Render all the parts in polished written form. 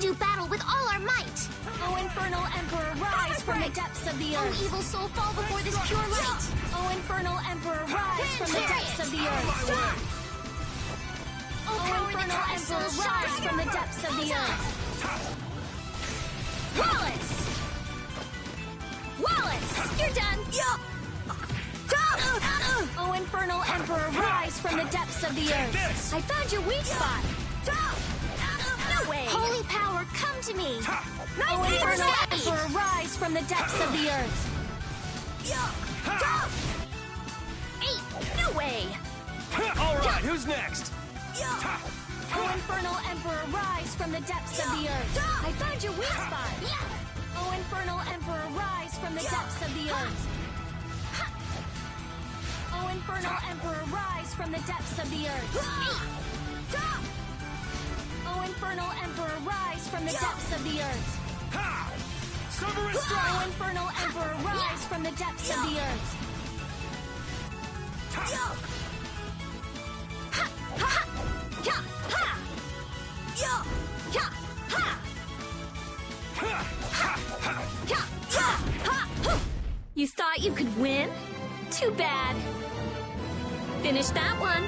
do battle with all our might. O infernal emperor, rise from the depths of the O earth. evil soul, fall before this pure light. O infernal emperor, rise from the depths of the earth. O infernal emperor, rise from the depths of the earth. Wallace! Wallace! You're done! O infernal emperor, rise from the depths of the earth. I found your weak spot. No way! Holy power, come to me. O infernal emperor, rise from the depths of the earth. No way! All right, who's next? O infernal emperor, rise from the depths of the earth. I found your weak spot. O infernal emperor, rise from the depths of the earth. O infernal emperor, rise from the depths of the earth. O infernal emperor, rise from the depths of the earth. Cerberus O strike! infernal emperor, rise from the depths of the earth. You thought you could win? Too bad. Finish that one.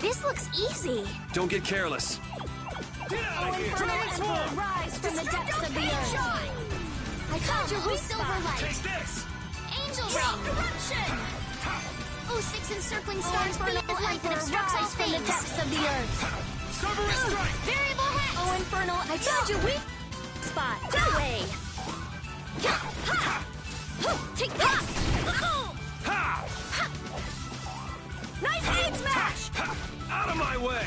This looks easy. Don't get careless. Get O out of here! infernal emperor, rise from the depths of the earth. I found your weak Silver spot. light. Take this! Angel ring. Eruption! Oh, six encircling O stars, infernal beam is light that emperor, obstructs all rise from the things. depths of the earth. Cerberus strike! Variable hex. O infernal, I found your weak spot. No way! Take this! Ha! Nice aid smash! Out of my way!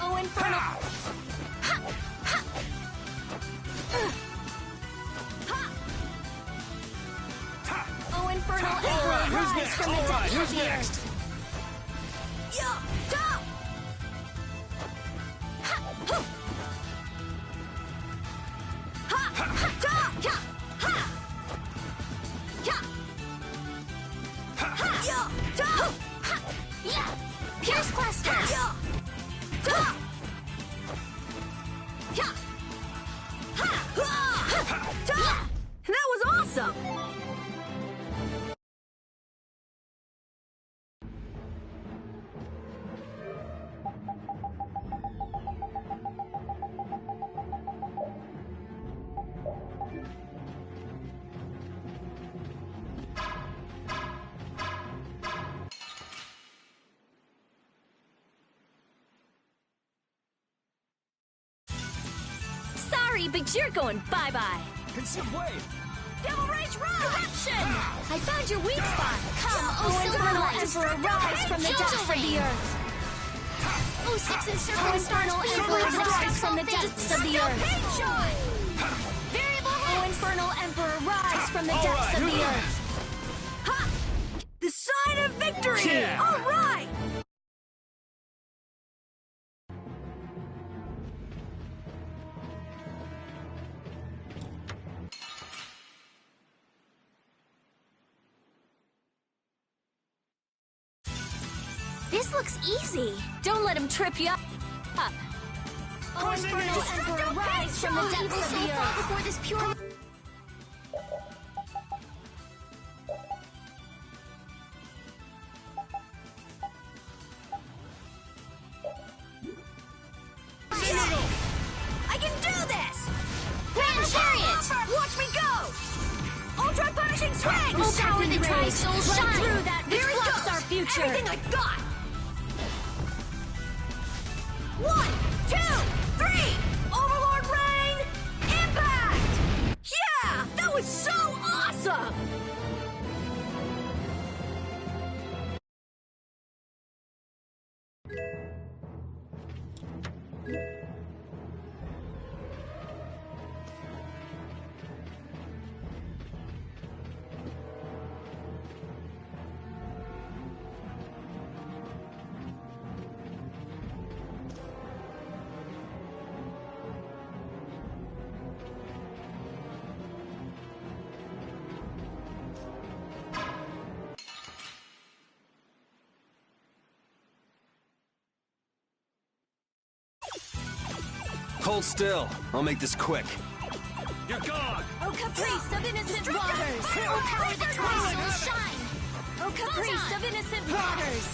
O infernal, O infernal All emperor, right, who's rise next? from the All right, depths who's of the next? earth. Yeah. Pierce cluster. That was awesome! Sorry, but you're going bye-bye. Consume wave! Devil Rage Run! Eruption! I found your weak spot. Come, Oh, O silver infernal light. emperor, rise from the Angel depths of the ring. earth. Oh, six O encircling stars, infernal beam is emperor, light that rise obstructs from all the depths things. of the earth. Variable O hex. infernal emperor, rise from the All depths right, of who's the next? earth. Ha! The sign of victory! Yeah. All right! This looks easy. Don't let him trip you up. O Crushing infernal it. emperor, rise from the Oh, evil depths of soul, the fall earth. before this pure. I can do this! Grand chariot. Watch me go! Ultra punishing swing! Oh, power that tries soul Right shine. through that which There it blocks goes. our future! Everything I got! 1, 2, 3! Overlord Rain! Impact! Yeah! That was so awesome! Hold still. I'll make this quick. You're gone! Oh, caprice of innocent waters! Oh, power the Tri-Soul shine! Oh, caprice of innocent waters!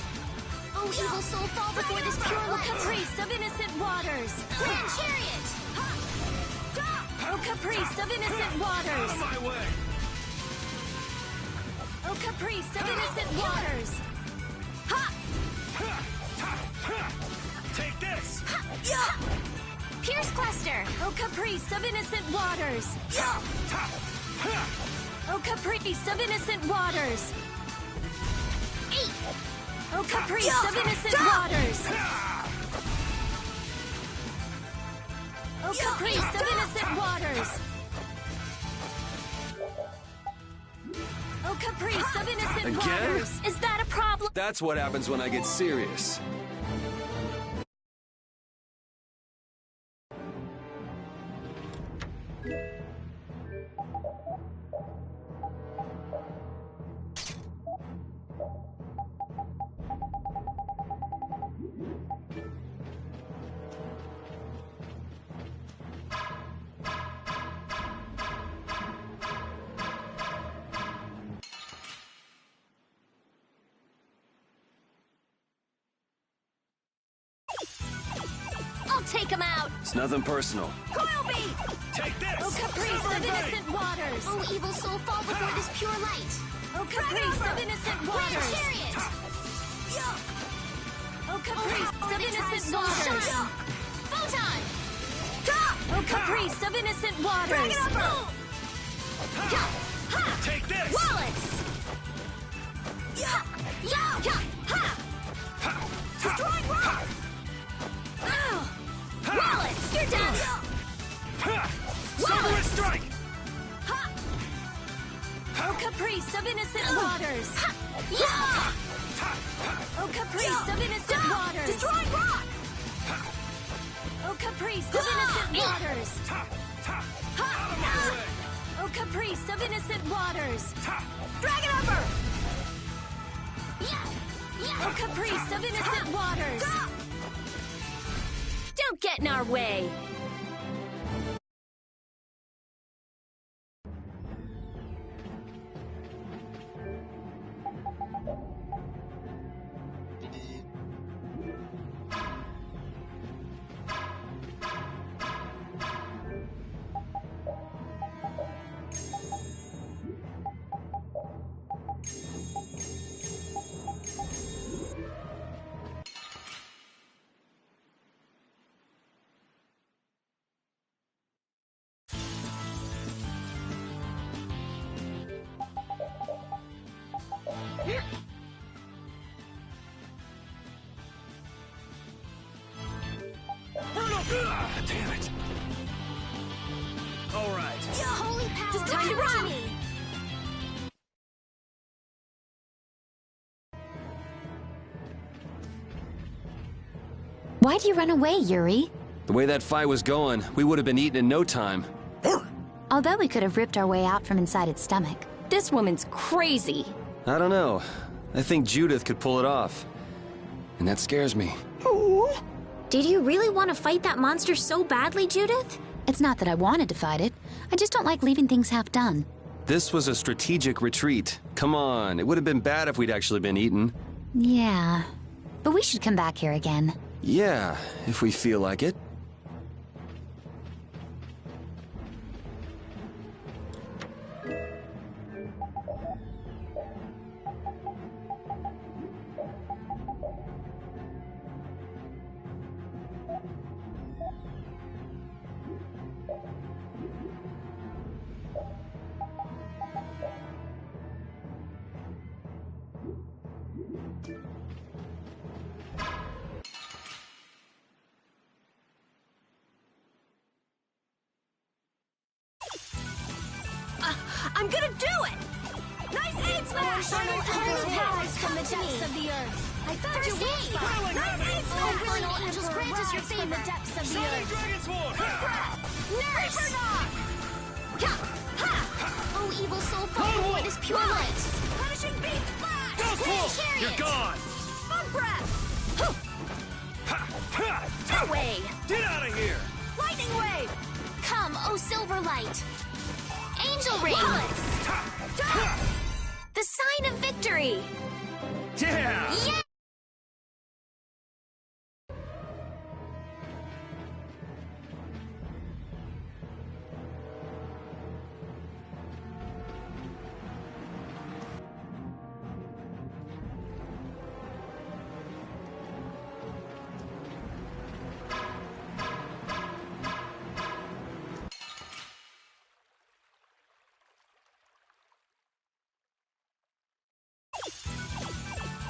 Oh, evil soul, fall before this pure Oh, light! caprice of innocent waters! Grand chariot! Oh, caprice of innocent Out waters! of my way! Oh, caprice of innocent waters! Take this! Pierce cluster! Oh, caprice of innocent waters! Oh, caprice of innocent waters! Oh, caprice of innocent waters! Oh, caprice of innocent waters! Oh, caprice of innocent Again? waters! Is that a problem? That's what happens when I get serious. I'll take him out! It's nothing personal. Coil beat! Take this! Oh, caprice of innocent waters! Oh, evil soul, fall before this pure light! Oh, caprice of innocent Grand waters! chariot! Oh, caprice of the innocent Tri-Soul waters! shine! Photon! Oh, caprice of innocent waters! Take this! Wallace! Destroying rock! Wallace, you're down! Silverous strike! Oh, caprice of innocent waters! Oh, caprice of innocent waters! Destroying rock! Oh, caprice of innocent waters! Out of my way! Oh, caprice of innocent waters! Dragon Upper! Oh, caprice of innocent waters! Don't get in our way! Damn it. All right. Holy power! Just time to run! Why do you run away, Yuri? The way that fight was going, we would have been eaten in no time. Although we could have ripped our way out from inside its stomach. This woman's crazy! I don't know. I think Judith could pull it off. And that scares me. Did you really want to fight that monster so badly, Judith? It's not that I wanted to fight it. I just don't like leaving things half done. This was a strategic retreat. Come on, it would have been bad if we'd actually been eaten. Yeah. But we should come back here again. Yeah, if we feel like it. I'm gonna do it! Nice aid smash! Rise from the depths of the earth. I found your weak spot. Nice aid smash! Infernal angels grant us your Rise from the favor. depths of the Shining earth. Dragon Sword! Nurse! Oh, evil soul, fall before this pure light! Punishing beast flash! Go, Grand Fool! chariot! You're gone! Bug breath! Ha! Ha! No way! Get out of here! Lightning wave! Come, oh Silverlight! Angel Ring! The sign of victory! Yeah! Yeah!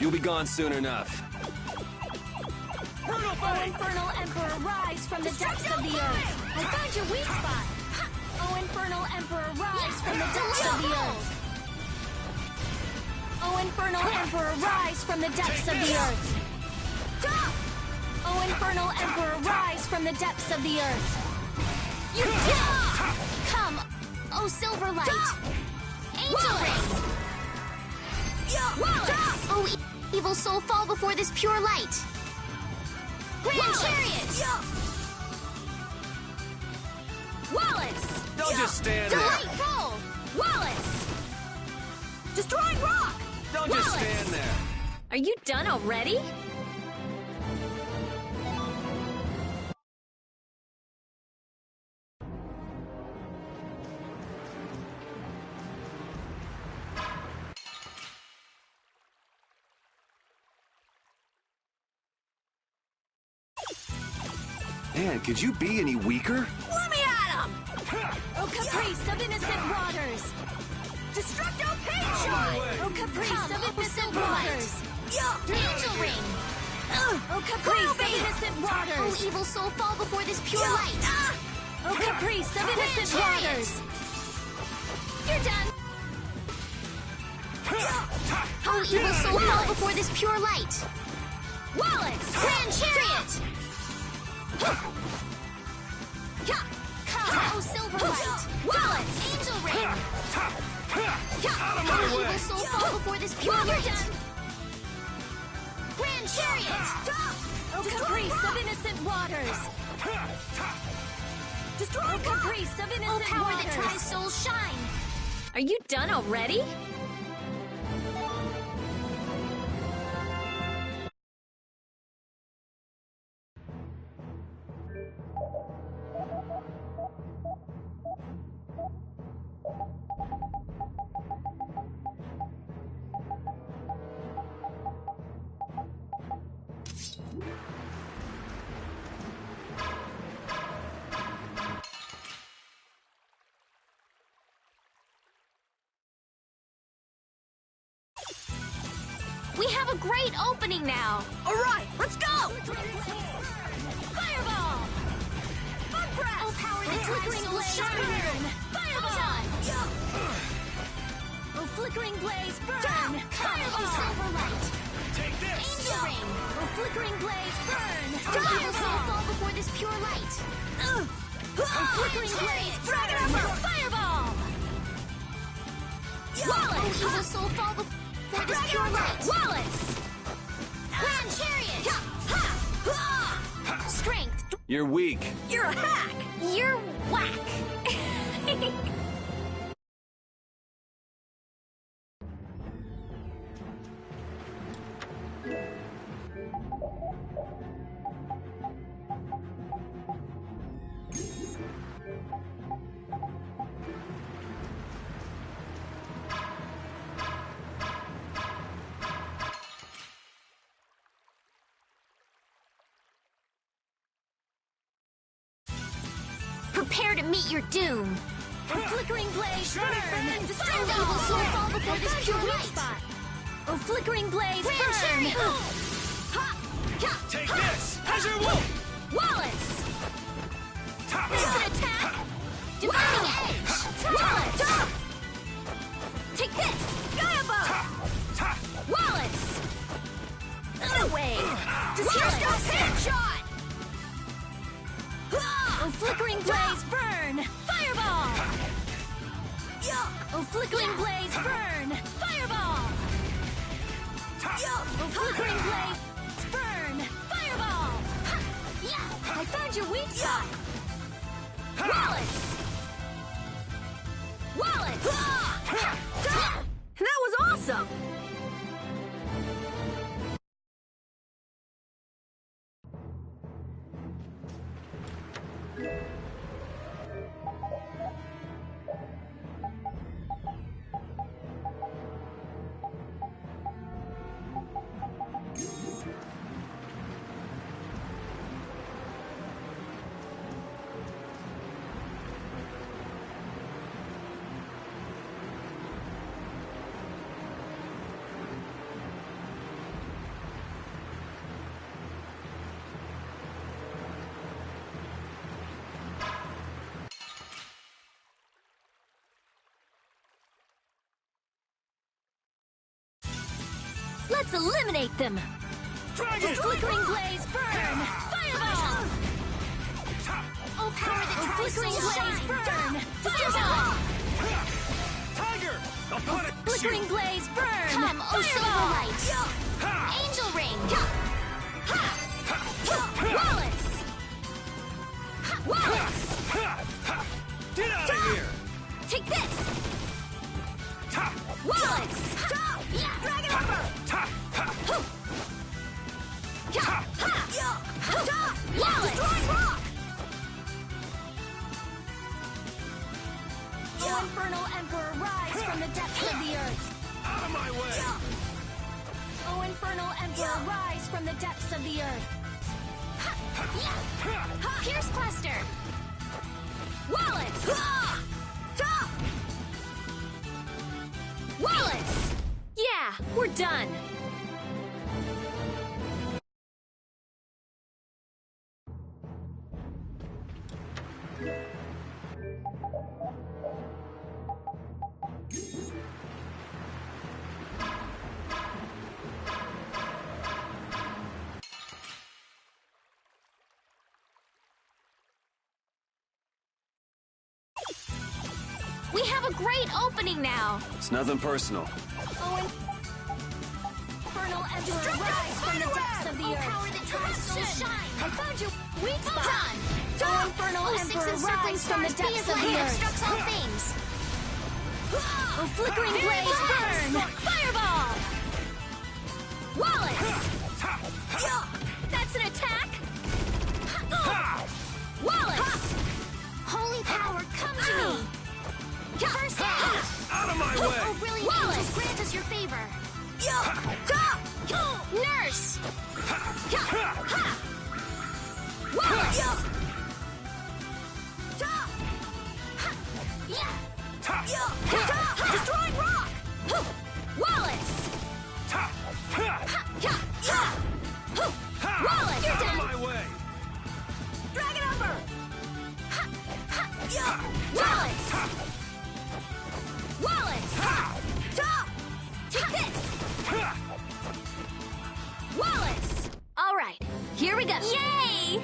You'll be gone soon enough. Oh, Infernal Emperor, rise from the depths of the earth! I found your weak spot! Oh, Infernal Emperor, rise from the depths of the earth! Oh, Infernal Emperor, rise from the depths of the earth! Oh, Infernal Emperor, rise from the depths of the earth! You come, oh Silverlight! Angel Ring! Oh, evil soul, fall before this pure light! Grand Chariot! Wallace! Don't just stand there. Delightful! Wallace! Destroying rock! Don't just stand there. Are you done already? Man, could you be any weaker? Let me at him! Oh, caprice of innocent waters! Destructo pain shot! Oh, caprice Come, of oh, innocent Silverlight. waters! Angel Ring! Oh, caprice of innocent Oh, waters! evil soul, fall before this pure light! Oh, caprice of innocent Chariot. waters! You're done! Oh, evil soul, fall before this pure light! Wallace! Grand Chariot! Come, oh Silverlight! Wallace! Angel Ring! Out of my Oh, way! evil soul, fall before this pure You're light! done! Grand Chariot! Oh, caprice of innocent waters! Oh, caprice of Oh, innocent power that waters! tries souls shine! Are you done already? We have a great opening now! All right, let's go! Fireball! Bug breath! Oh, power that Flickering tries souls blaze shine! burn! Fireball! Oh, flickering blaze burn! Come, oh Fireball! Silverlight! Take this! Angel Ring! Oh, flickering blaze burn! Oh, evil soul, Fireball! fall before this pure light! Oh, flickering blaze burn! Fireball! Oh, evil soul, fall before this pure light! Wallace! Grand Chariot! Strength! You're weak. You're a hack! You're whack! Prepare to meet your doom! Oh, flickering blaze burn! Oh, evil soul, fall before this pure light! Oh, flickering blaze Grand burn! Chariot! Take this! Azure Wolf! Wallace! There's an attack! Dividing Edge! Wallace! Take this! Gaiaba! Wallace! No way! Disgusto headshot! Oh, flickering blaze burn! Fireball! Oh, flickering blaze burn! Fireball! Oh, flickering blaze burn! Fireball! I found your weak spot! Wallace! Wallace! That was awesome! Let's eliminate them! Dragon! Flickering blaze, burn! Fireball! Oh, power that tries Flickering to blaze, shine! burn! Fireball! Tiger! I'll punish Flickering you! blaze, burn! Come, oh silver light! Ha! Angel ring! Wallace! Wallace! Ha! Ha! Get out of here! Take this! Ta! Wallace! Dragon Upper! Ta! Ha! Wallace! Destroy rock! O Infernal Emperor, rise from the depths of the earth! Out of my way! O Infernal Emperor, rise from the depths of the earth! Pierce cluster! Wallace! Wallace! Yeah, we're done! We have a great opening now! It's nothing personal. O Infernal Emperor, rise from the depths of the Oh, power earth! that tries to shine! I found your weak spot! Done! O Infernal Oh, six Emperor, encircling rise from the stars, be depths as of light the that earth! obstructs all things! Oh, flickering blaze, burn! Fireball! Wallace! That's an attack! Wallace! Holy power, come to me! First aid! Out of my Oh, way! brilliant Wallace! angels, grant us your favor! Nurse! Wallace! Destroying rock! Wallace! Wallace! Out of my way! Dragon Upper! Wallace! Wallace! Take this! Wallace! All right, here we go. Yay!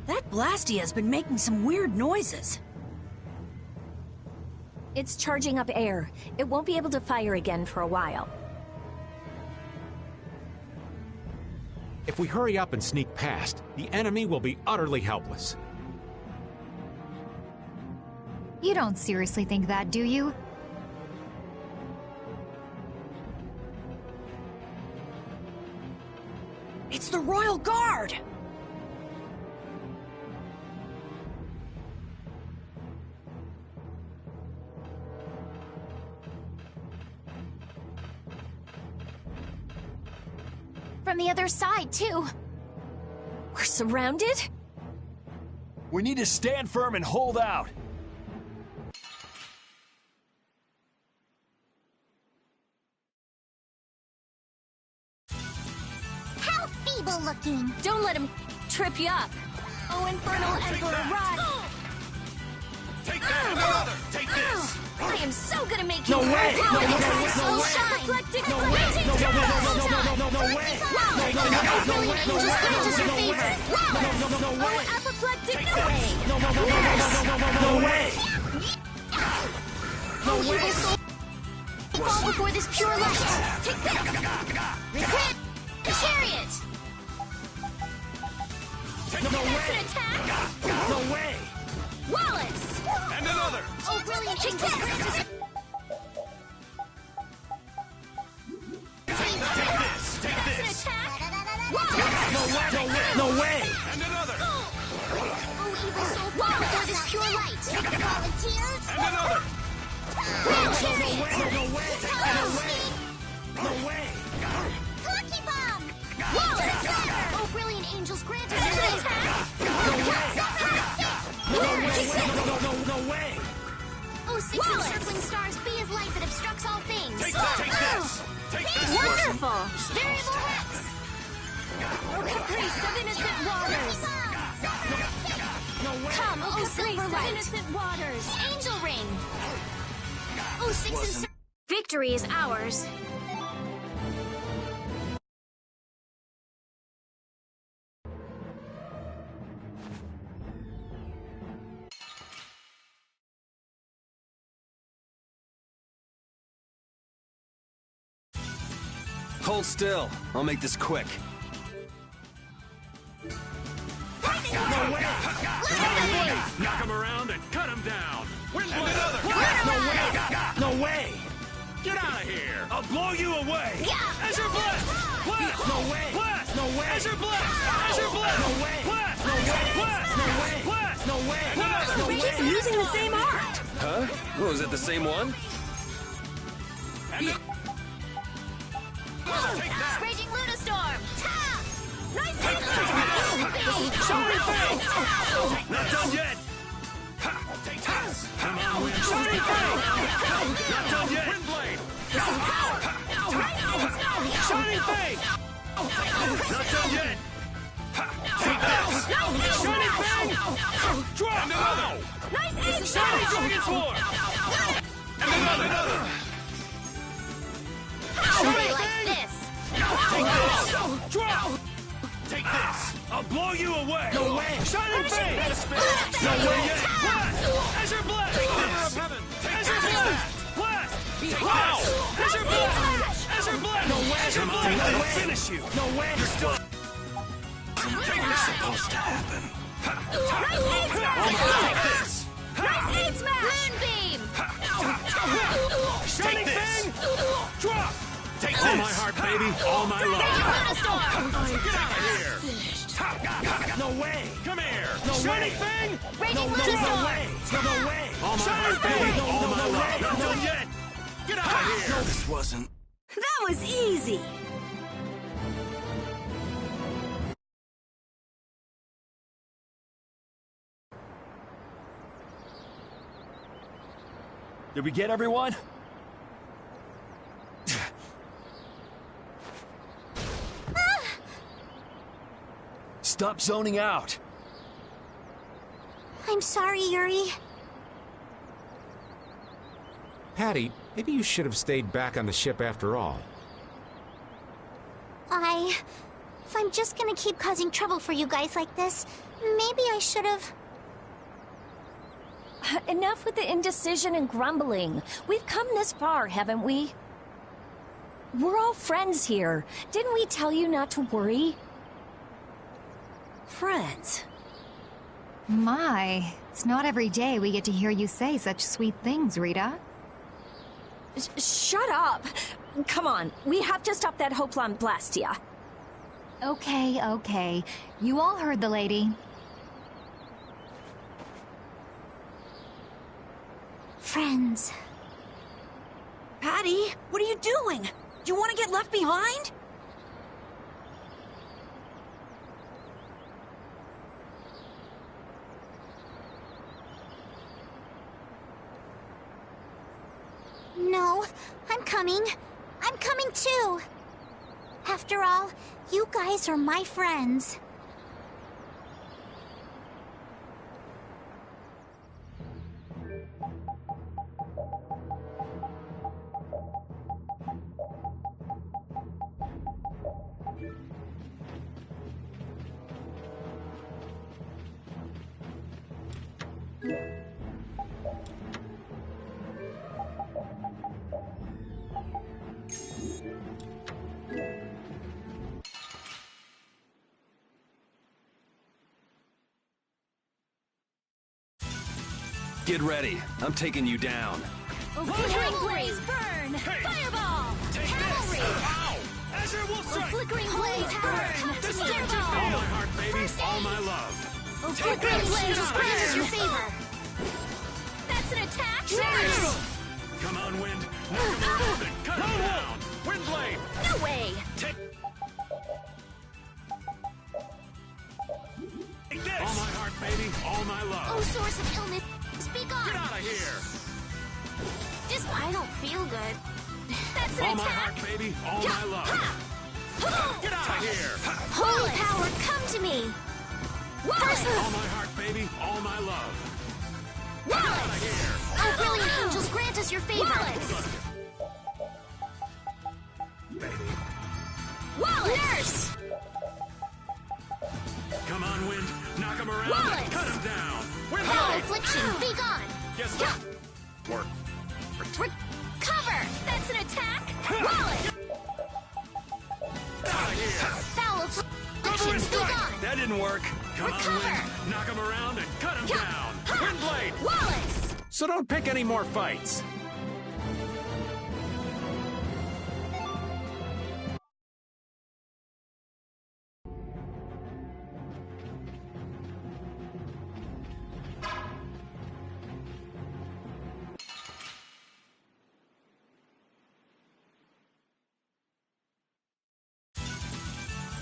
That Blastia's been making some weird noises. It's charging up air. It won't be able to fire again for a while. If we hurry up and sneak past, the enemy will be utterly helpless. You don't seriously think that, do you? It's the Royal Guard! From the other side, too. We're surrounded? We need to stand firm and hold out. How feeble looking. Don't let him trip you up. Oh, Infernal Emperor, rise! Take that! Another! Take this! I am so gonna make you No way! cry. No way! Oh, No way! apoplectic No way! No way! No way! Oh, apoplectic way! No way! Oh, evil soul, fall before this pure light. Take this. Repent, chariot. No That's an way! attack! No way! Wallace! And another! Oh, brilliant angels, grant us. Take this! Take That's an this! attack! No way! And another! Oh, evil soul, fall before this pure light. Volunteers. And another! Grand chariot. No way! Lucky bomb. Wallace. Oh, brilliant angels, grant us an attack. No way! Oh, six Wallace. encircling stars, be as light that obstructs all things. Take this! Take this! Wonderful! Variable Rex. Oh, caprice of innocent waters! Come, oh, Caprice silver of light. innocent waters! Angel ring. Oh, six and Victory is ours. Hold still. I'll make this quick. Knock him around and cut him down! Wind and another! No way! Get out of here! I'll blow you away! Azure Blast! Blast! No way! Blast! No way! Azure Blast! Azure Blast! No way! Blast! No way! Blast! No way! Blast! No way! Blast! No We way! keep using the same art! Huh? Oh, is it the same one? And take that! Raging Lunastorm. Ta! Nice Take hit! that! Sorry, Faye! Not done yet! Ha! Take this! Come on, Wind! Sorry, Faye! Not done yet! Windblade! Shining Faye! Not done yet! Ha! Take this! Shining Faye! Drop! And another! Nice egg Shining shot! Dragon Sword! And another! How do they like this? Take this! Drop! Take this! I'll blow you away! No way! Shining Faye! No way! Blast! Azure Blast! River of Heaven! Azure Blast! Blast! Take this! Azure Blast! Azure Blast! No way! Azure Blast! No I'll way! finish you! No way! You're still... Take this! supposed to happen. Nice egg Take smash! this! Nice egg smash! Moonbeam. Shining Thing! Drop! Take this! All my heart, baby. All my love. Lunastorm. Get out of here! No way! Come here! No Shining way. Thing! Raging No Lunastorm. way! No way! All my Shining heart, baby. Thing! All my love. Not done yet! Get out of here! This wasn't. That was easy! Did we get everyone? Stop zoning out. I'm sorry, Yuri. Patty, maybe you should have stayed back on the ship after all. If I'm just gonna keep causing trouble for you guys like this, maybe I should have... Enough with the indecision and grumbling. We've come this far, haven't we? We're all friends here. Didn't we tell you not to worry? Friends. My, it's not every day we get to hear you say such sweet things, Rita. Shut up! Come on, we have to stop that Hoplan Blastia. Okay, okay. You all heard the lady. Friends. Patty, what are you doing? Do you want to get left behind? No, I'm coming. I'm coming too. After all, you guys are my friends. Get ready. I'm taking you down. Flickering blaze burn! Hey! Fireball! Cavalry! Ow! Azure Wolf Strike! Flickering blaze burn! Fireball! All my heart, baby. All my love. Flickering blaze Grant us your burn! favor. That's an attack! Come on, Wind. Knock him around and cut him down. Wind Blade. No way! Take this. All my heart, baby. All my Oh, love. source of illness, speak Get on. out of here. I don't feel good. That's an All my attack! heart, baby. All my love. Get out of here. Holy power, come to me. All my heart, baby. All my love. Get out of here. Oh, brilliant angels, grant us your favor. Baby. Nurse! Come on, Wind. Knock him around Wallace. and cut him down. Wind Foul Blade. affliction, be gone. Guess what? Work. Cover! That's an attack! Wallace! Get out of here. Foul affliction, be gone. That didn't work. Come on, Recover. Wind. Knock him around and cut him down. Wind Blade. Wallace! So don't pick any more fights.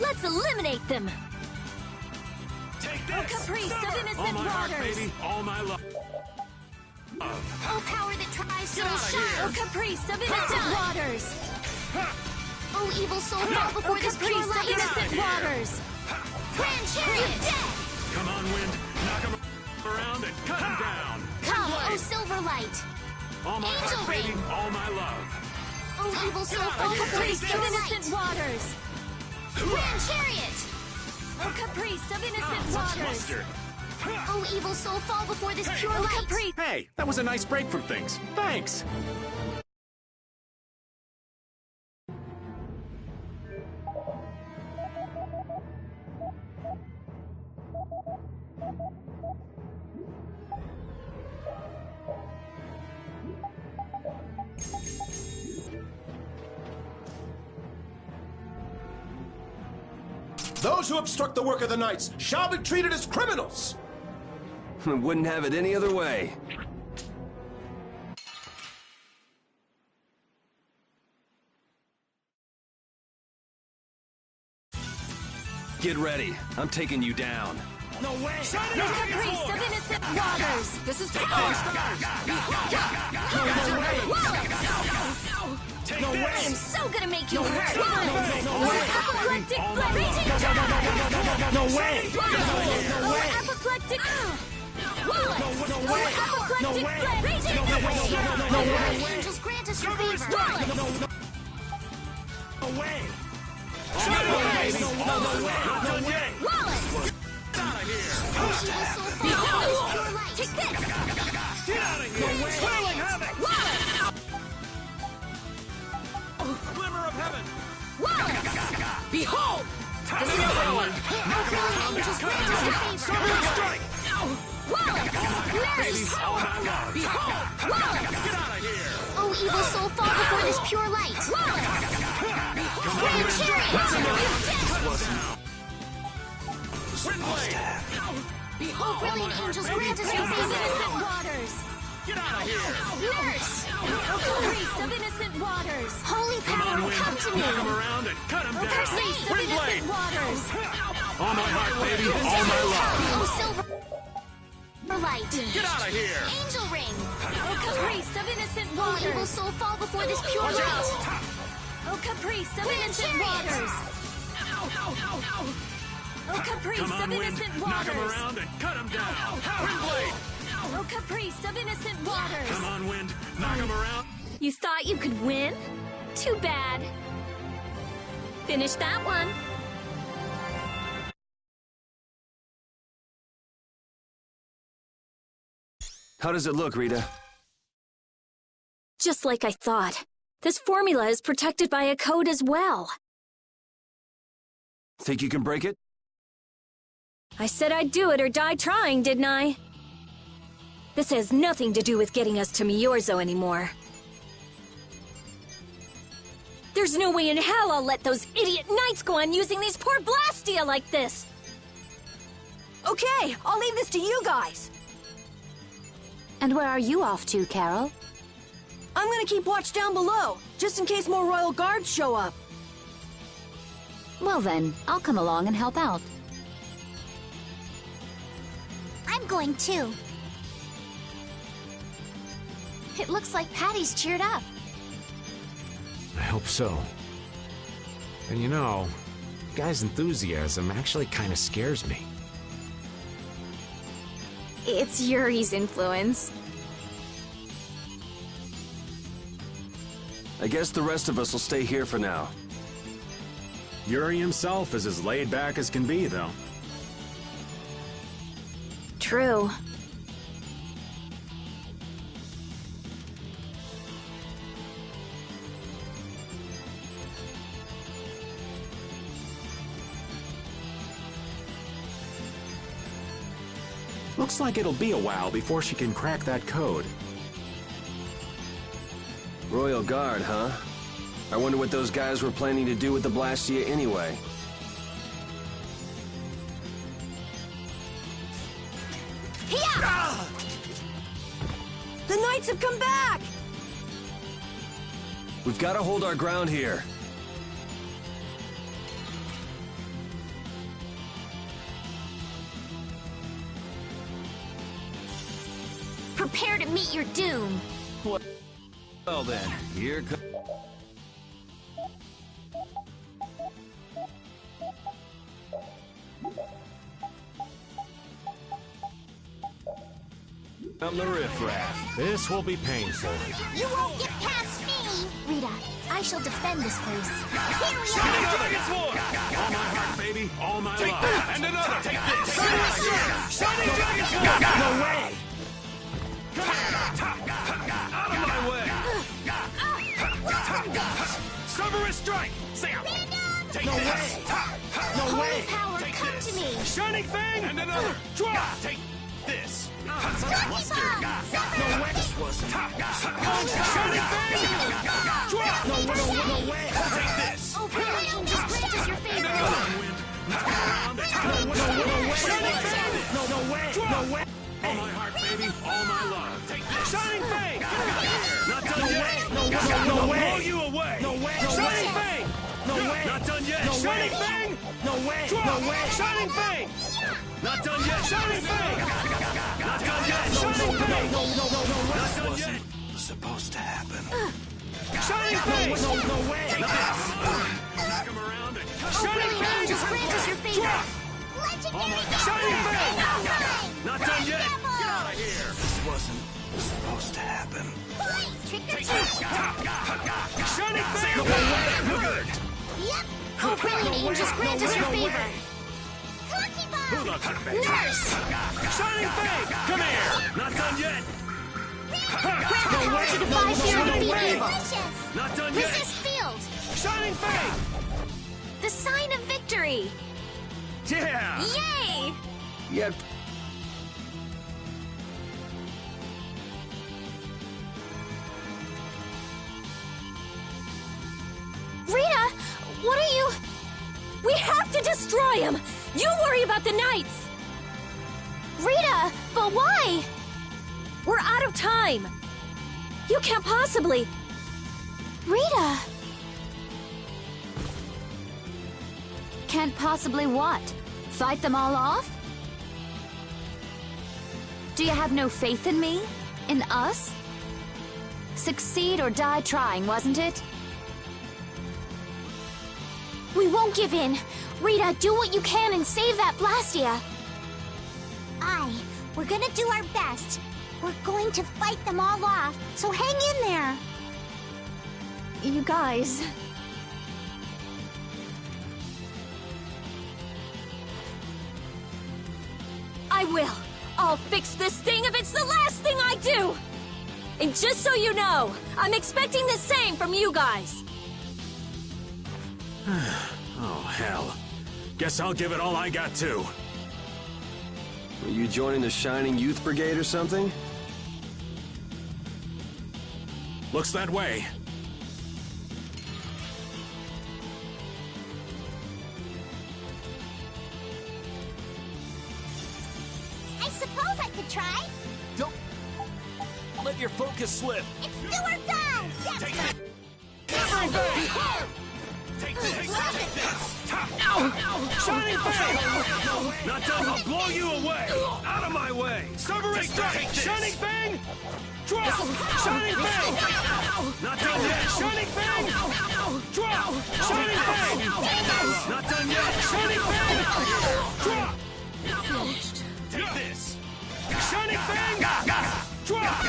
Let's eliminate them! Take this. Caprice of All innocent my heart, waters! baby. All my love. Oh, power that tries so Get outta shine. here. Oh, caprice of innocent waters! Oh, evil soul, fall before this pure Caprice of light. innocent here. waters! Grand chariot! Come on, Wind. Knock him around and cut him down. Come, oh, silver light. All my Angel heart, baby. ring. All my love. Oh, evil soul, outta fall here. before this Caprice pure of innocent light. waters! Grand chariot! Oh, caprice of innocent Such waters! mustard. Oh, evil soul, fall before this pure Oh, light. caprice! Hey, that was a nice break from things. Thanks. Those who obstruct the work of the knights shall be treated as criminals! Wouldn't have it any other way. Get ready. I'm taking you down. No way. Oh, caprice of innocent waters! This is power! Take I am this. so gonna make you hurt! Apoplectic All blade! my love. No way! Apoplectic... Wallace! Apoplectic blade! No way! Angels, grant us your favor. Wallace! No way. Wallace! Not done yet. Wallace! Get out of here. Oh, evil soul, fall before this pure light. Take this! Get out of here. Swirling havoc. Wallace! Glimmer of heaven. Wallace! Behold! Time to go. Oh, brilliant angels, grant baby. All my love. Behold! Wallace! Get out of here. Oh, evil soul, fall before this pure light. Wallace! Grand Windblade. Oh, brilliant angels, grant us your favor. Innocent waters! Get out of here. Nurse! O caprice of innocent waters! Holy Come on, power, Wind. come to me! Knock him around and cut him O down. caprice of innocent Windblade. waters! All my heart, baby. All my love. Oh, silver light! Get out of here. Angel ring! O caprice of innocent Oh, evil waters! soul, fall before this pure Watch light! out. O caprice of Grand innocent chariot. waters! O caprice Come of on, Wind. innocent Knock him waters! around and cut him down. Windblade. O caprice of innocent waters! Come on, Wind. Knock him around. You thought you could win? Too bad. Finish that one. How does it look, Rita? Just like I thought. This formula is protected by a code as well. Think you can break it? I said I'd do it or die trying, didn't I? This has nothing to do with getting us to Miorzo anymore. There's no way in hell I'll let those idiot knights go on using these poor Blastia like this! Okay, I'll leave this to you guys. And where are you off to, Carol? I'm gonna keep watch down below, just in case more royal guards show up. Well then, I'll come along and help out. I'm going too. It looks like Patty's cheered up. I hope so. And you know, guy's enthusiasm actually kind of scares me. It's Yuri's influence. I guess the rest of us will stay here for now. Yuri himself is as laid back as can be, though. True. Looks like it'll be a while before she can crack that code. Royal Guard, huh? I wonder what those guys were planning to do with the Blastia anyway. The knights have come back! We've got to hold our ground here. Prepare to meet your doom. Well then, here comes... I'm the riffraff. This will be painful. You won't get past me! Rita, I shall defend this place. Here we Shining are! Dragon's War. All my heart, baby. All my love. And another. Take this. Shining Dragon's War. No way. Out of my way. Cerberus Strike. Sam. Take this. No Holy way. power, Take come this. to me! Shining Fang. And another. Draw. Take this. Mustard. No way. This wasn't. Shining Fang. Draw. No way. Take this. Oh, brilliant angels, grant us your favor. Shining Fang. No way. No way. All my heart, baby. All my love. Take this. Shining Fang. Not done yet. No way. Blow you away. No way. Shining Fang. No way. Not done yet. Shining Fang. No way. No way. Shining Fang. Not done yet. Shining Fang. Not done yet. Shining Fang. Not done yet. Supposed to happen. Shining Fang. No way. Take this. Knock him around and Oh, brilliant angels, grant us your favor. Shining Fang. Not done yet. Get out of here. This wasn't supposed to happen. Trick or Take treat. this. Shining Fang. No way. No good. Yep. Oh, brilliant angels, grant us your favor. Who loves her best? Nurse. Shining Fang. Come here. Not done yet. Grant the power to defy fear and defeat evil. Not done yet. Resist field. Shining Fang. The sign of victory! Yeah. Yay! Yep. We have to destroy him! You worry about the knights! Rita, but why? We're out of time! You can't possibly... Rita! Can't possibly what? Fight them all off? Do you have no faith in me? In us? Succeed or die trying, wasn't it? We won't give in. Rita, do what you can and save that Blastia. We're gonna do our best. We're going to fight them all off, so hang in there. You guys... I will! I'll fix this thing if it's the last thing I do! And just so you know, I'm expecting the same from you guys! Oh, hell. Guess I'll give it all I got, too. Are you joining the Shining Youth Brigade or something? Looks that way. I suppose I could try. Don't let your focus slip. It's do or die! Take this! Everybody! Take this! Take this! Shining Fang! Not done! I'll blow you away! Out of my way! Separate that! Shining Fang! Drop! Shining Fang! Not done yet! Shining Fang! Drop! Shining Fang! Not done yet! Shining Fang! Drop! Take this! Shining Fang! Drop!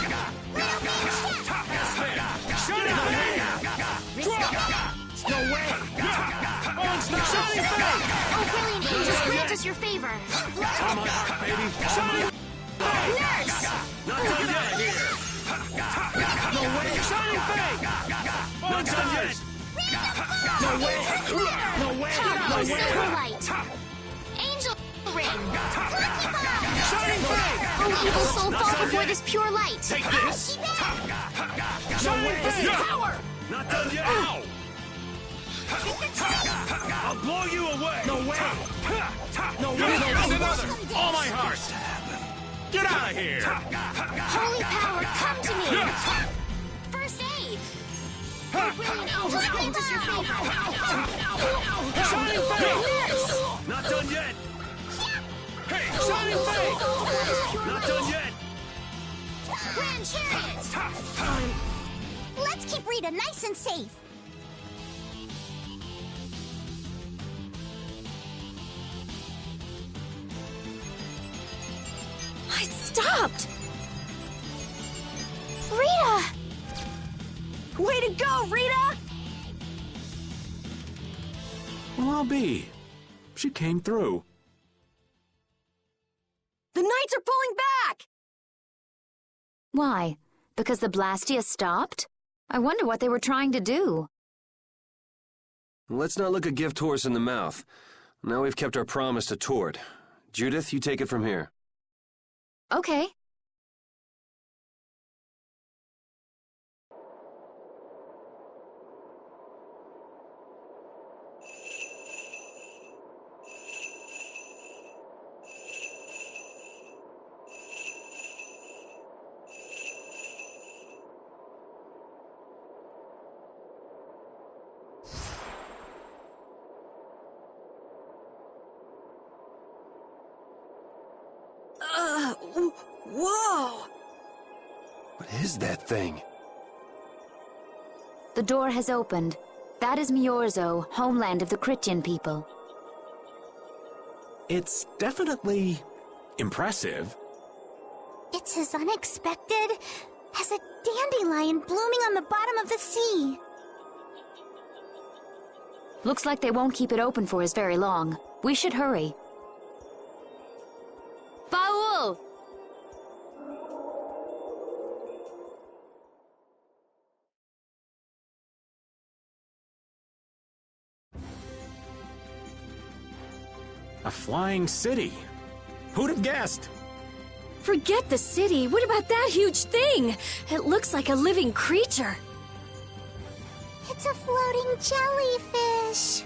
Shining Fang! Drop! No way! Shining Fang! Oh, brilliant angels, grant us your favor. Come on, baby! Shining Fang! Nurse! Not done yet! No way! Shining Fang! Not done yet! No way! No way! Combo Silverlight! Angel Ring! Shining Fang! Oh, evil soul, fall before this pure light! Take this! Shining Fang! Power! Not done yet! Ow! I'll blow you away! No way! No way! Another! All my heart! Get out of here! Holy power, come to me! First aid! Oh, brilliant angels, grant us your favor! Shining Fang! Not done yet! Hey! Shining Fang! Not done yet! Grand Chariot! Let's keep Rita nice and safe. I stopped! Rita! Way to go, Rita! Well, I'll be. She came through. The knights are pulling back! Why? Because the Blastia stopped? I wonder what they were trying to do. Let's not look a gift horse in the mouth. Now we've kept our promise to Tord. Judith, you take it from here. Okay. Whoa! What is that thing? The door has opened. That is Miorzo, homeland of the Christian people. It's definitely impressive. It's as unexpected as a dandelion blooming on the bottom of the sea. Looks like they won't keep it open for us very long. We should hurry. Paul! A flying city. Who'd have guessed? Forget the city. What about that huge thing? It looks like a living creature. It's a floating jellyfish.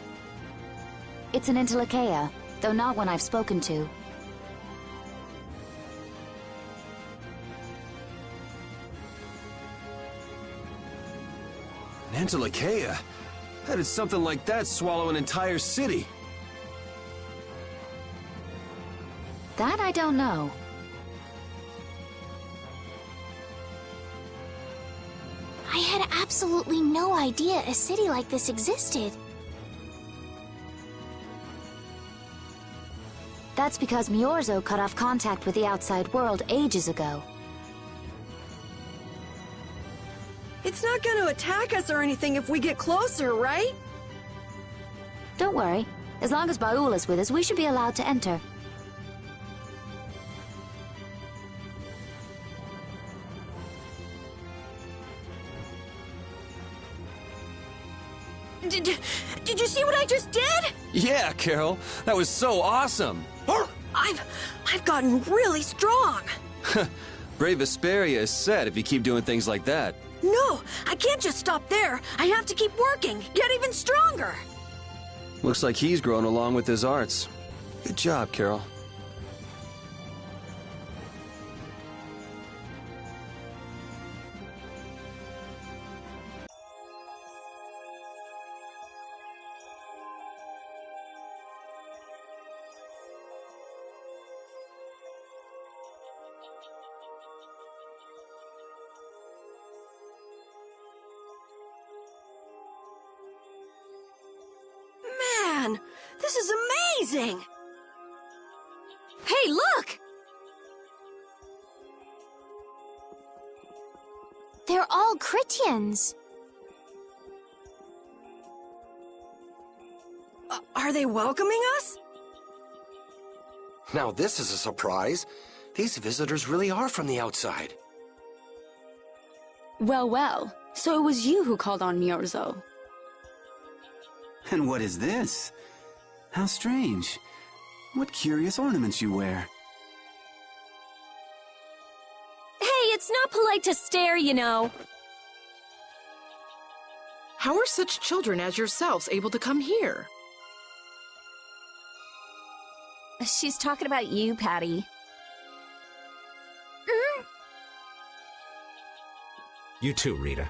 It's an Intellicaea, though not one I've spoken to. An Intellicaea? How did something like that swallow an entire city? That I don't know. I had absolutely no idea a city like this existed. That's because Miorzo cut off contact with the outside world ages ago. It's not gonna attack us or anything if we get closer, right? Don't worry. As long as Baul is with us, we should be allowed to enter. Did you see what I just did? Yeah, Carol. That was so awesome. I've gotten really strong. Brave Vesperia is set if you keep doing things like that. No, I can't just stop there. I have to keep working, get even stronger. Looks like he's grown along with his arts. Good job, Carol. Man, this is amazing! Hey, look! They're all Critians. Are they welcoming us? Now this is a surprise. These visitors really are from the outside. Well, well. So it was you who called on Miorzo. And what is this? How strange. What curious ornaments you wear. Hey, it's not polite to stare, you know. How are such children as yourselves able to come here? She's talking about you, Patty. You too, Rita.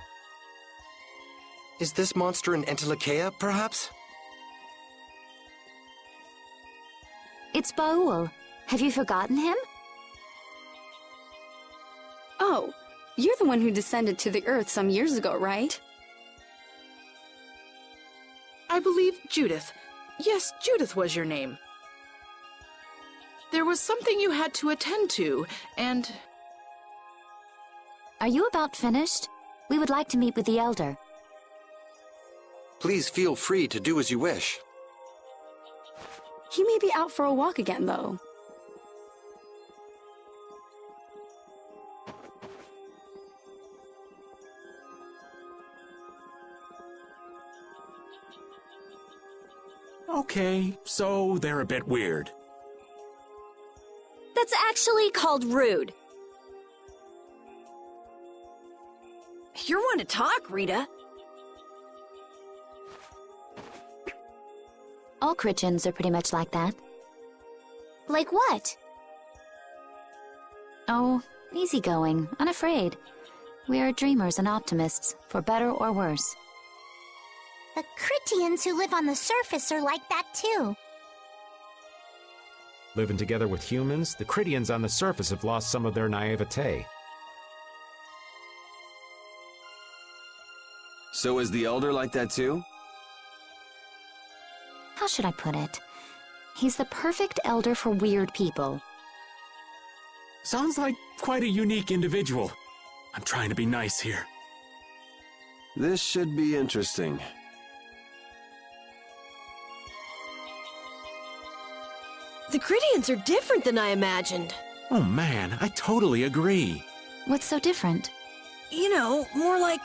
Is this monster an Entelekea, perhaps? It's Baul. Have you forgotten him? Oh, you're the one who descended to the Earth some years ago, right? I believe Judith. Yes, Judith was your name. There was something you had to attend to, and... Are you about finished? We would like to meet with the Elder. Please feel free to do as you wish. He may be out for a walk again, though. Okay, so they're a bit weird. That's actually called rude. You're one to talk, Rita. All Critians are pretty much like that. Like what? Oh, easygoing, unafraid. We are dreamers and optimists, for better or worse. The Critians who live on the surface are like that too. Living together with humans, the Critians on the surface have lost some of their naivete. So is the Elder like that too? How should I put it? He's the perfect elder for weird people. Sounds like quite a unique individual. I'm trying to be nice here. This should be interesting. The Critians are different than I imagined. Oh man, I totally agree. What's so different? You know, more like...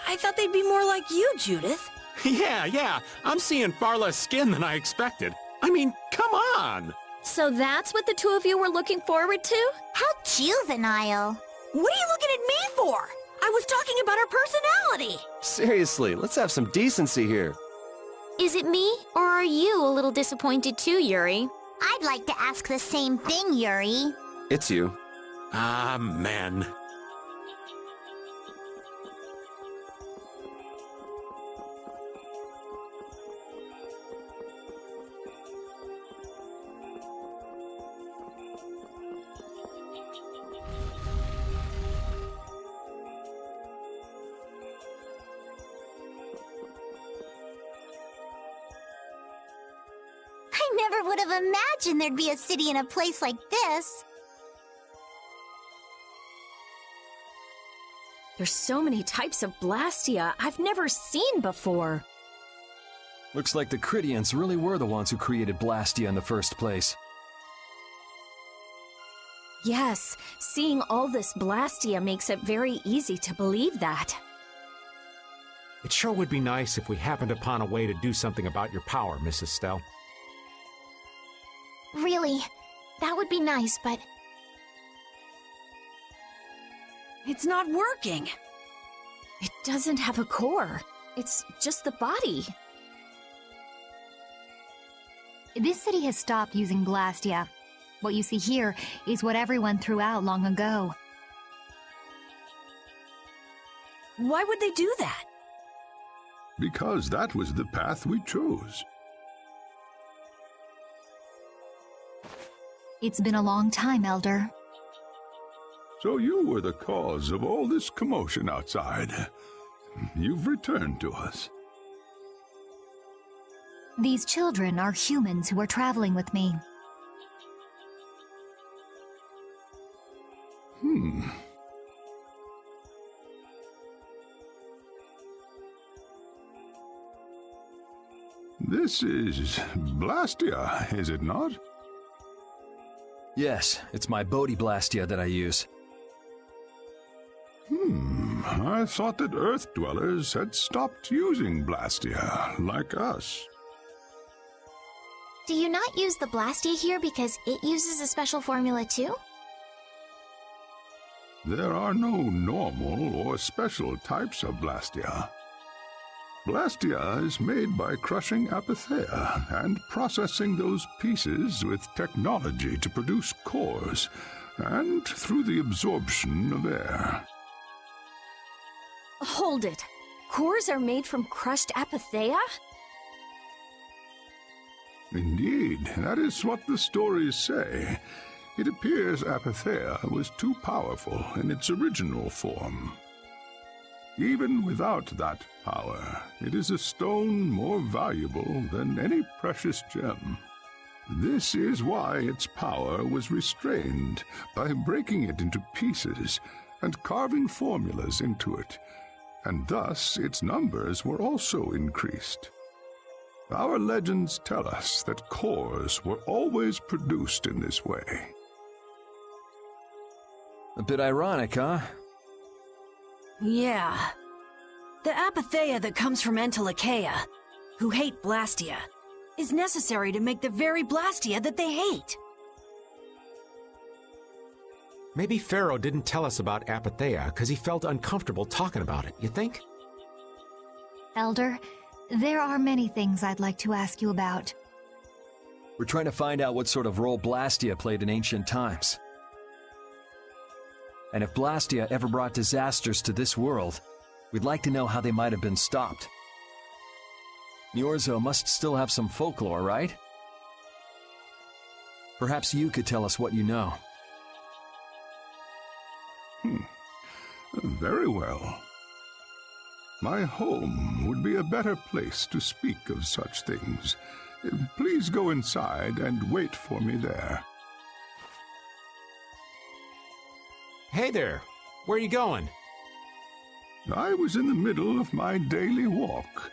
I thought they'd be more like you, Judith. Yeah, I'm seeing far less skin than I expected. I mean, come on! So that's what the two of you were looking forward to? How juvenile. What are you looking at me for? I was talking about her personality. Seriously, let's have some decency here. Is it me, or are you a little disappointed too, Yuri? I'd like to ask the same thing, Yuri. It's you. Ah, man. I never would have imagined there'd be a city in a place like this. There's so many types of Blastia I've never seen before. Looks like the Critians really were the ones who created Blastia in the first place. Yes, seeing all this Blastia makes it very easy to believe that. It sure would be nice if we happened upon a way to do something about your power, Mrs. Stell. Really, that would be nice, but... It's not working. It doesn't have a core. It's just the body. This city has stopped using Blastia. What you see here is what everyone threw out long ago. Why would they do that? Because that was the path we chose. It's been a long time, Elder. So you were the cause of all this commotion outside. You've returned to us. These children are humans who are traveling with me. This is Blastia, is it not? Yes, it's my Bodhi Blastia that I use. I thought that Earth dwellers had stopped using Blastia, like us. Do you not use the Blastia here because it uses a special formula too? There are no normal or special types of Blastia. Blastia is made by crushing Apatheia and processing those pieces with technology to produce cores, and through the absorption of air. Hold it. Cores are made from crushed Apatheia? Indeed, that is what the stories say. It appears Apatheia was too powerful in its original form. Even without that power, it is a stone more valuable than any precious gem. This is why its power was restrained by breaking it into pieces and carving formulas into it, and thus its numbers were also increased. Our legends tell us that cores were always produced in this way. A bit ironic, huh? Yeah. The Apatheia that comes from Entelikeia, who hate Blastia, is necessary to make the very Blastia that they hate. Maybe Pharaoh didn't tell us about Apatheia because he felt uncomfortable talking about it, you think? Elder, there are many things I'd like to ask you about. We're trying to find out what sort of role Blastia played in ancient times. And if Blastia ever brought disasters to this world, we'd like to know how they might have been stopped. Niorzo must still have some folklore, right? Perhaps you could tell us what you know. Very well. My home would be a better place to speak of such things. Please go inside and wait for me there. Hey there, where are you going? I was in the middle of my daily walk.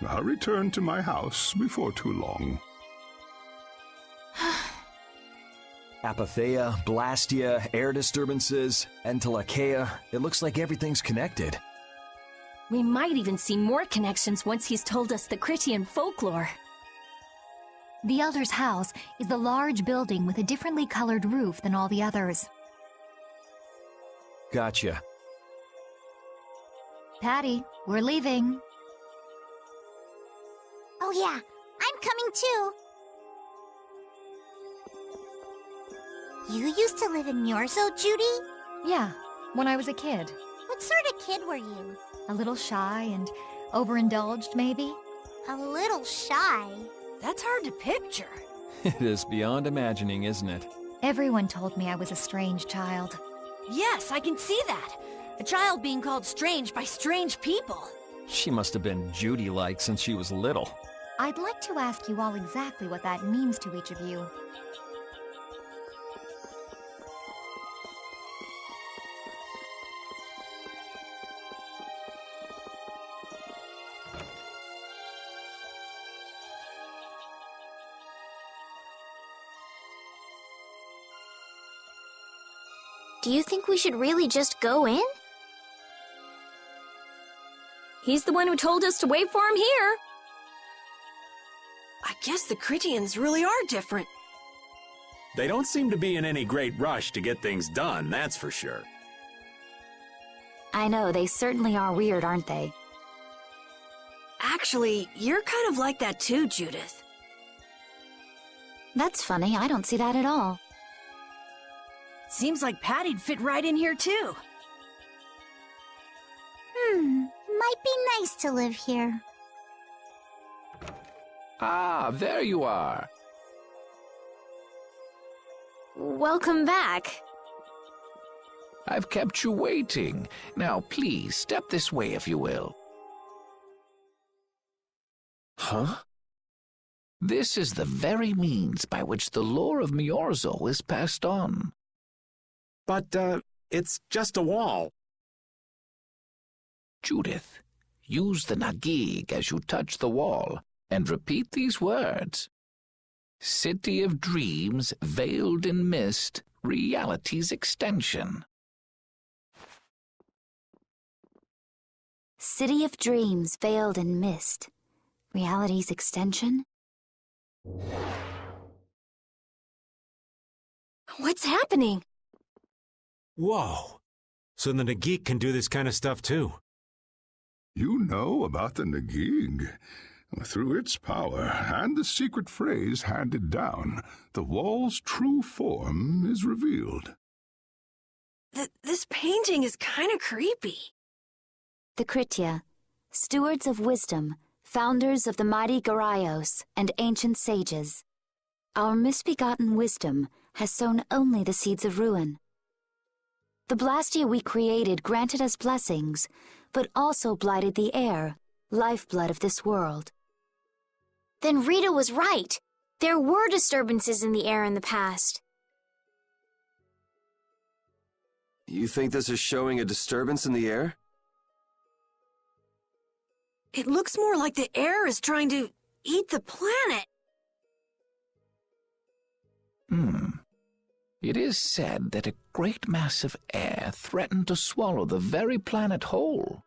I'll return to my house before too long. Apatheia, Blastia, air disturbances, Entelikeia. It looks like everything's connected. We might even see more connections once he's told us the Critian folklore. The Elder's house is the large building with a differently colored roof than all the others. Gotcha. Patty, we're leaving. Oh yeah, I'm coming too. You used to live in Myorzo, Judy? Yeah, when I was a kid. What sort of kid were you? A little shy and overindulged, maybe? A little shy? That's hard to picture. It is beyond imagining, isn't it? Everyone told me I was a strange child. Yes, I can see that. A child being called strange by strange people. She must have been Judy-like since she was little. I'd like to ask you all exactly what that means to each of you. Do you think we should really just go in? He's the one who told us to wait for him here. I guess the Critians really are different. They don't seem to be in any great rush to get things done, that's for sure. I know, they certainly are weird, aren't they? Actually, you're kind of like that too, Judith. That's funny, I don't see that at all. Seems like Patty'd fit right in here too. Might be nice to live here. Ah, there you are. Welcome back. I've kept you waiting. Now, please, step this way if you will. Huh? This is the very means by which the lore of Myorzo is passed on. But, it's just a wall. Judith, use the Nagig as you touch the wall, and repeat these words. City of dreams, veiled in mist, reality's extension. City of dreams, veiled in mist. Reality's extension? What's happening? Whoa. So the Nagik can do this kind of stuff too. You know about the Nagig. Through its power and the secret phrase handed down, the wall's true form is revealed. This painting is kind of creepy. The Kritya, stewards of wisdom, founders of the mighty Garaios and ancient sages. Our misbegotten wisdom has sown only the seeds of ruin. The Blastia we created granted us blessings, but also blighted the air, lifeblood of this world. Then Rita was right. There were disturbances in the air in the past. You think this is showing a disturbance in the air? It looks more like the air is trying to eat the planet. It is said that a great mass of air threatened to swallow the very planet whole.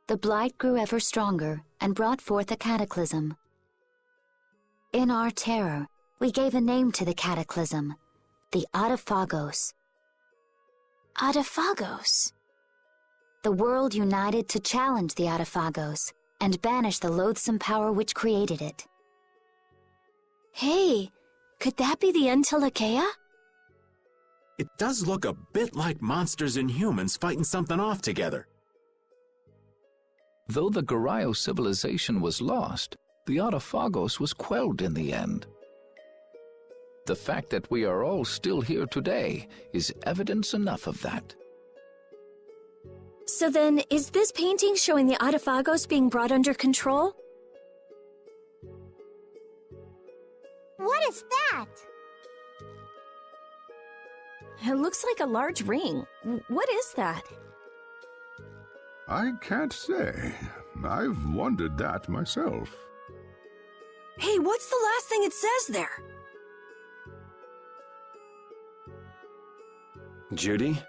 The blight grew ever stronger and brought forth a cataclysm. In our terror, we gave a name to the cataclysm, the Adaphagos. Adaphagos? The world united to challenge the Adaphagos and banish the loathsome power which created it. Hey, could that be the Entelekea? It does look a bit like monsters and humans fighting something off together. Though the Garaio civilization was lost, the Adaphagos was quelled in the end. The fact that we are all still here today is evidence enough of that. So then, is this painting showing the Adaphagos being brought under control? What is that? It looks like a large ring. What is that? I can't say. I've wondered that myself. Hey, what's the last thing it says there? Judy?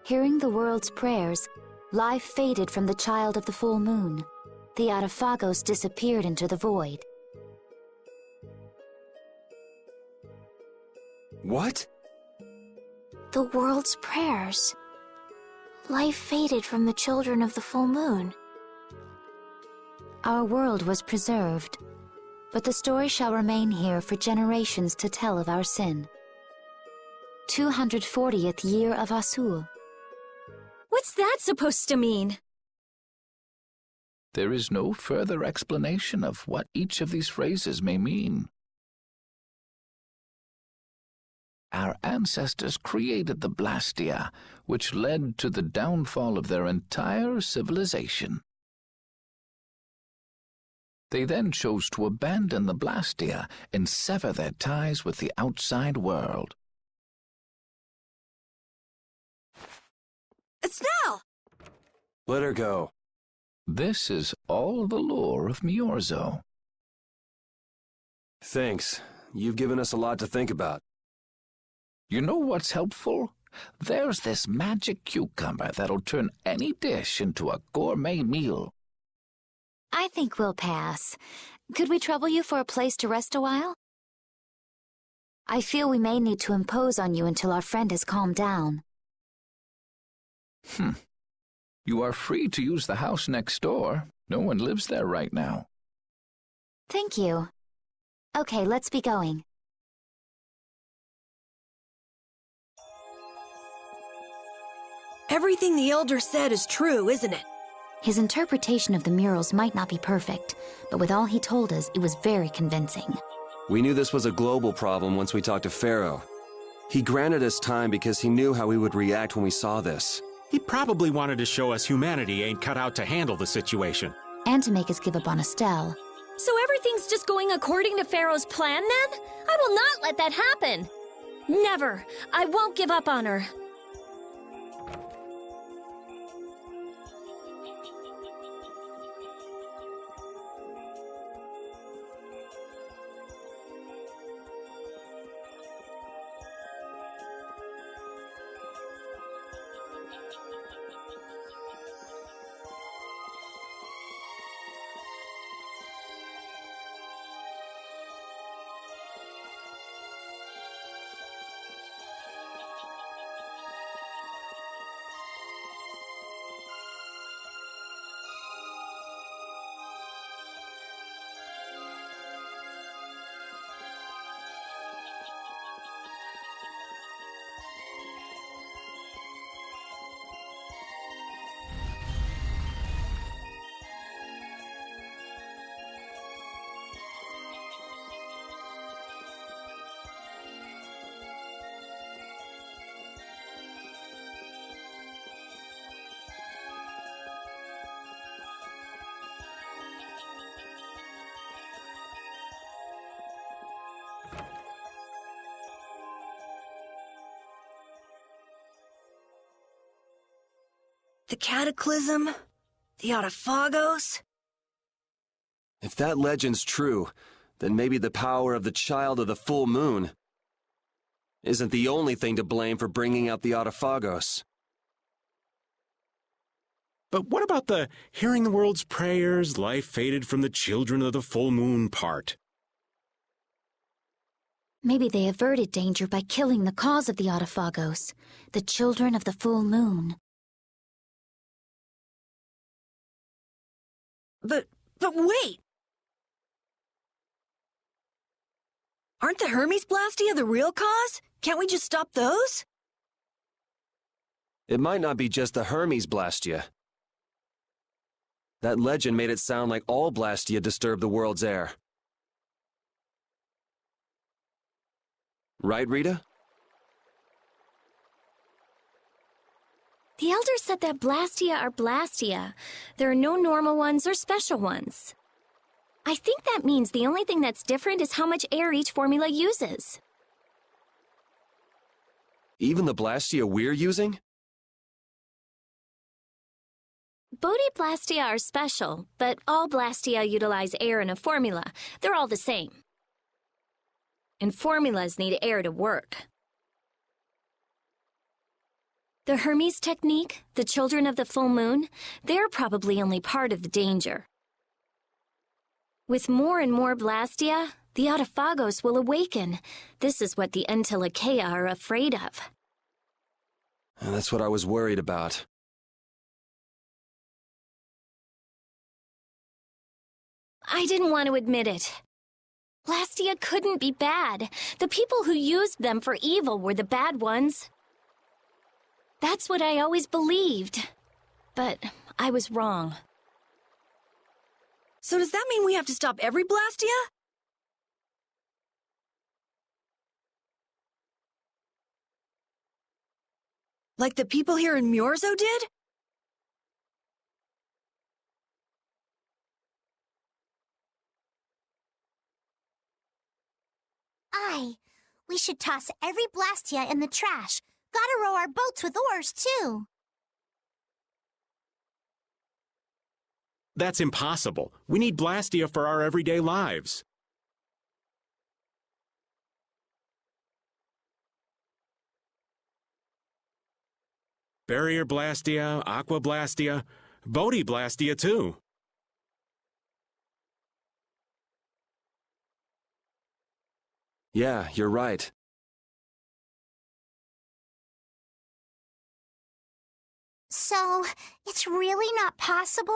Hearing the world's prayers, life faded from the child of the full moon. The Adaphagos disappeared into the void. What? The world's prayers. Life faded from the children of the full moon. Our world was preserved, but the story shall remain here for generations to tell of our sin. 240th year of Asul. What's that supposed to mean? There is no further explanation of what each of these phrases may mean. Our ancestors created the Blastia, which led to the downfall of their entire civilization. They then chose to abandon the Blastia and sever their ties with the outside world. Estelle! Let her go. This is all the lore of Miorzo. Thanks. You've given us a lot to think about. You know what's helpful? There's this magic cucumber that'll turn any dish into a gourmet meal. I think we'll pass. Could we trouble you for a place to rest a while? I feel we may need to impose on you until our friend has calmed down. You are free to use the house next door. No one lives there right now. Thank you. Okay, let's be going. Everything the Elder said is true, isn't it? His interpretation of the murals might not be perfect, but with all he told us, it was very convincing. We knew this was a global problem once we talked to Pharaoh. He granted us time because he knew how we would react when we saw this. He probably wanted to show us humanity ain't cut out to handle the situation. And to make us give up on Estelle. So everything's just going according to Pharaoh's plan, then? I will not let that happen! Never! I won't give up on her. The Cataclysm? The Autophagos? If that legend's true, then maybe the power of the Child of the Full Moon isn't the only thing to blame for bringing out the Autophagos. But what about the hearing the world's prayers, life faded from the children of the full moon part? Maybe they averted danger by killing the cause of the Autophagos, the children of the full moon. But wait! Aren't the Hermes Blastia the real cause? Can't we just stop those? It might not be just the Hermes Blastia. That legend made it sound like all Blastia disturb the world's air. Right, Rita? The Elder said that Blastia are Blastia. There are no normal ones or special ones. I think that means the only thing that's different is how much air each formula uses. Even the Blastia we're using? Bodhi Blastia are special, but all Blastia utilize air in a formula. They're all the same. And formulas need air to work. The Hermes technique, the children of the full moon, they're probably only part of the danger. With more and more Blastia, the Autophagos will awaken. This is what the Entelekea are afraid of. And that's what I was worried about. I didn't want to admit it. Blastia couldn't be bad. The people who used them for evil were the bad ones. That's what I always believed. But I was wrong. So does that mean we have to stop every Blastia? Like the people here in Myorzo did? Aye. We should toss every Blastia in the trash. Gotta row our boats with oars, too. That's impossible. We need Blastia for our everyday lives. Barrier Blastia, Aqua Blastia, Bodhi Blastia too. Yeah, you're right. So, it's really not possible?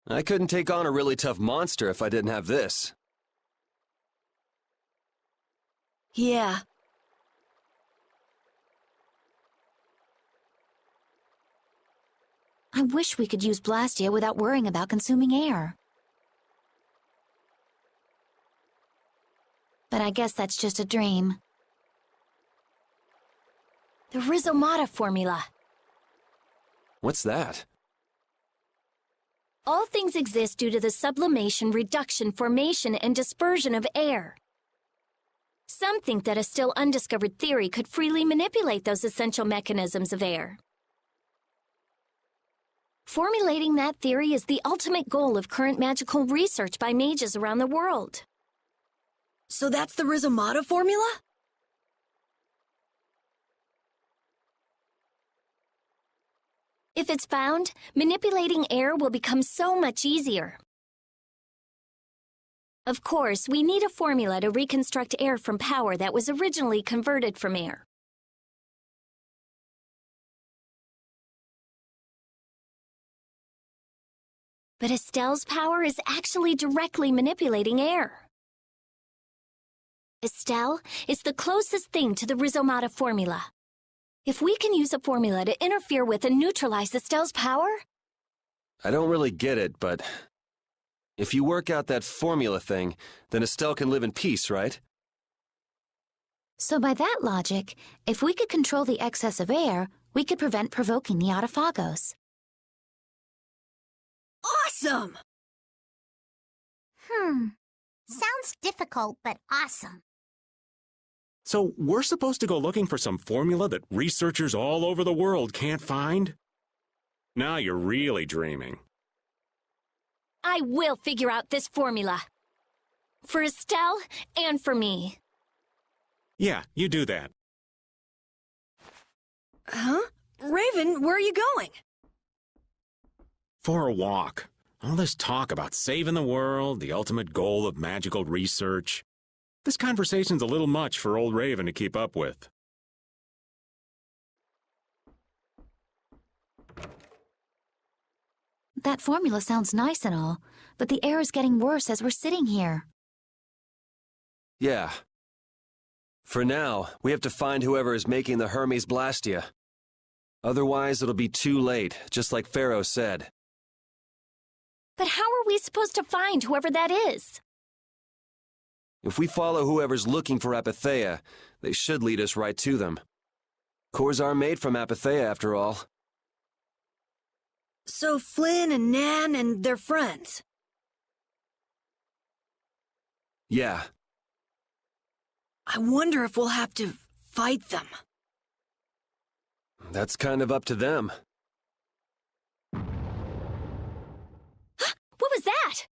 I couldn't take on a really tough monster if I didn't have this. Yeah. I wish we could use Blastia without worrying about consuming air. But I guess that's just a dream. The Rhizomata formula. What's that? All things exist due to the sublimation, reduction, formation, and dispersion of air. Some think that a still undiscovered theory could freely manipulate those essential mechanisms of air. Formulating that theory is the ultimate goal of current magical research by mages around the world. So that's the Rhizomata formula? If it's found, manipulating air will become so much easier. Of course, we need a formula to reconstruct air from power that was originally converted from air. But Estelle's power is actually directly manipulating air. Estelle is the closest thing to the Rhizomata formula. If we can use a formula to interfere with and neutralize Estelle's power... I don't really get it, but... if you work out that formula thing, then Estelle can live in peace, right? So by that logic, if we could control the excess of air, we could prevent provoking the Autophagos. Awesome! Sounds difficult, but awesome. So we're supposed to go looking for some formula that researchers all over the world can't find? Now you're really dreaming. I will figure out this formula. For Estelle and for me. Yeah, you do that. Huh? Raven, where are you going? For a walk. All this talk about saving the world, the ultimate goal of magical research. This conversation's a little much for old Raven to keep up with. That formula sounds nice and all, but the air is getting worse as we're sitting here. Yeah. For now, we have to find whoever is making the Hermes Blastia. Otherwise, it'll be too late, just like Pharaoh said. But how are we supposed to find whoever that is? If we follow whoever's looking for Apatheia, they should lead us right to them. Cores are made from Apatheia, after all. So Flynn and Nan and their friends? Yeah. I wonder if we'll have to fight them. That's kind of up to them. What was that?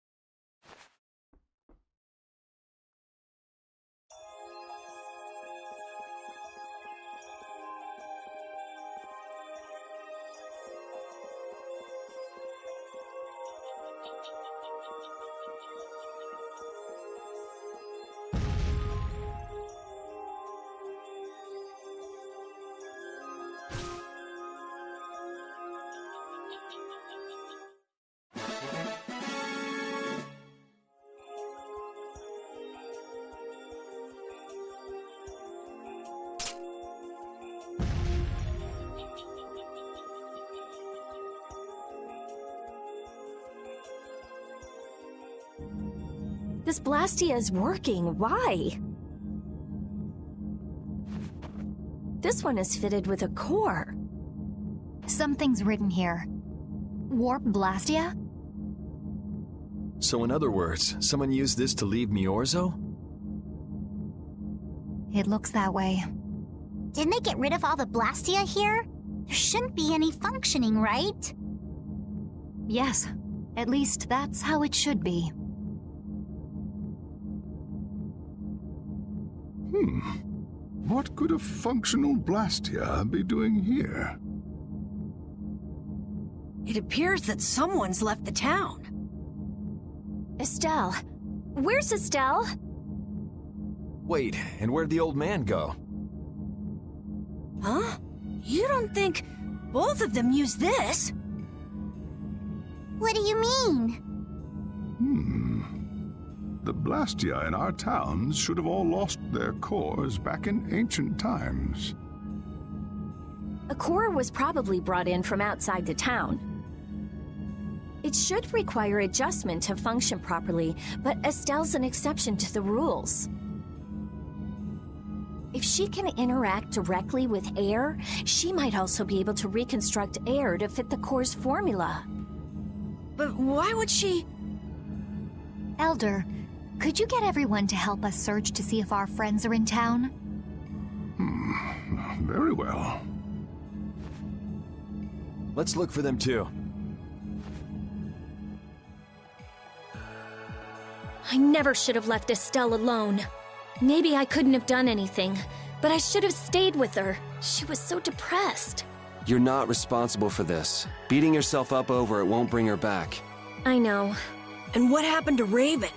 This Blastia is working. Why? This one is fitted with a core. Something's written here. Warp Blastia? So in other words, someone used this to leave Miorzo? It looks that way. Didn't they get rid of all the Blastia here? There shouldn't be any functioning, right? Yes. At least that's how it should be. What could a functional Blastia be doing here? It appears that someone's left the town. Estelle. Where's Estelle? Wait, and where'd the old man go? Huh? You don't think both of them used this? What do you mean? The Blastia in our towns should have all lost their cores back in ancient times. A core was probably brought in from outside the town. It should require adjustment to function properly, but Estelle's an exception to the rules. If she can interact directly with air, she might also be able to reconstruct air to fit the core's formula. But why would she... Elder, could you get everyone to help us search to see if our friends are in town? Very well. Let's look for them too. I never should have left Estelle alone. Maybe I couldn't have done anything, but I should have stayed with her. She was so depressed. You're not responsible for this. Beating yourself up over it won't bring her back. I know. And what happened to Raven?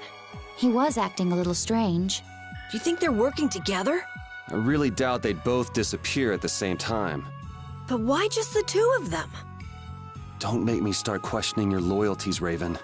He was acting a little strange. Do you think they're working together? I really doubt they'd both disappear at the same time. But why just the two of them? Don't make me start questioning your loyalties, Raven.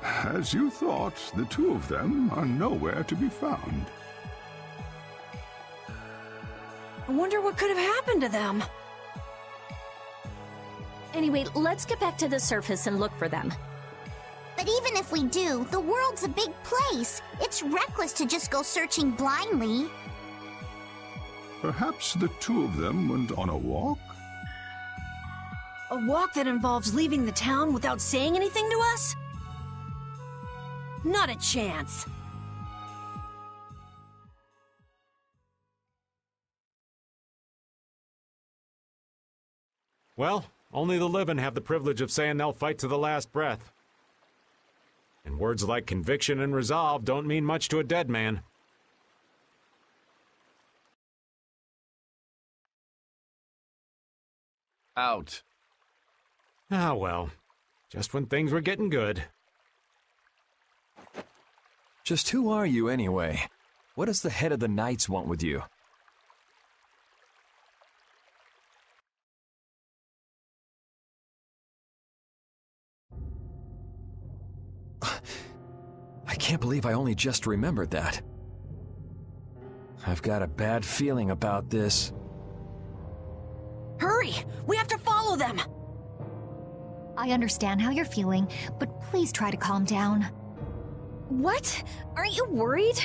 As you thought, the two of them are nowhere to be found. I wonder what could have happened to them. Anyway, let's get back to the surface and look for them. But even if we do, the world's a big place. It's reckless to just go searching blindly. Perhaps the two of them went on a walk? A walk that involves leaving the town without saying anything to us? Not a chance. Well, only the living have the privilege of saying they'll fight to the last breath. And words like conviction and resolve don't mean much to a dead man. Out. Ah, well. Just when things were getting good. Just who are you, anyway? What does the head of the Knights want with you? I can't believe I only just remembered that. I've got a bad feeling about this. Hurry! We have to follow them! I understand how you're feeling, but please try to calm down. What? Aren't you worried?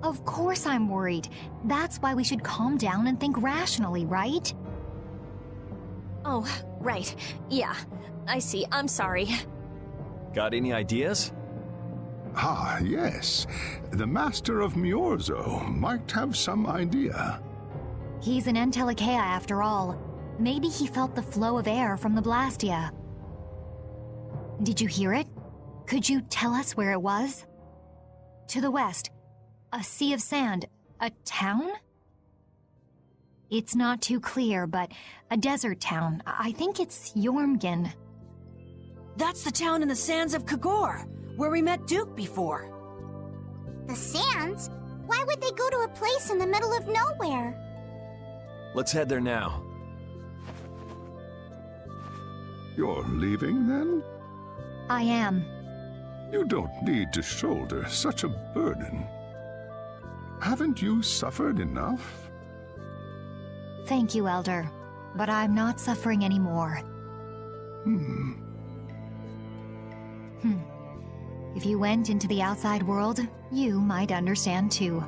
Of course I'm worried. That's why we should calm down and think rationally, right? Oh, right. Yeah, I see. I'm sorry. Got any ideas? Ah, yes. The Master of Miorzo might have some idea. He's an Entelekea after all. Maybe he felt the flow of air from the Blastia. Did you hear it? Could you tell us where it was? To the west. A sea of sand. A town? It's not too clear, but a desert town. I think it's Jormungand. That's the town in the sands of Kagor, where we met Duke before. The sands? Why would they go to a place in the middle of nowhere? Let's head there now. You're leaving, then? I am. You don't need to shoulder such a burden. Haven't you suffered enough? Thank you, Elder. But I'm not suffering anymore. If you went into the outside world, you might understand too.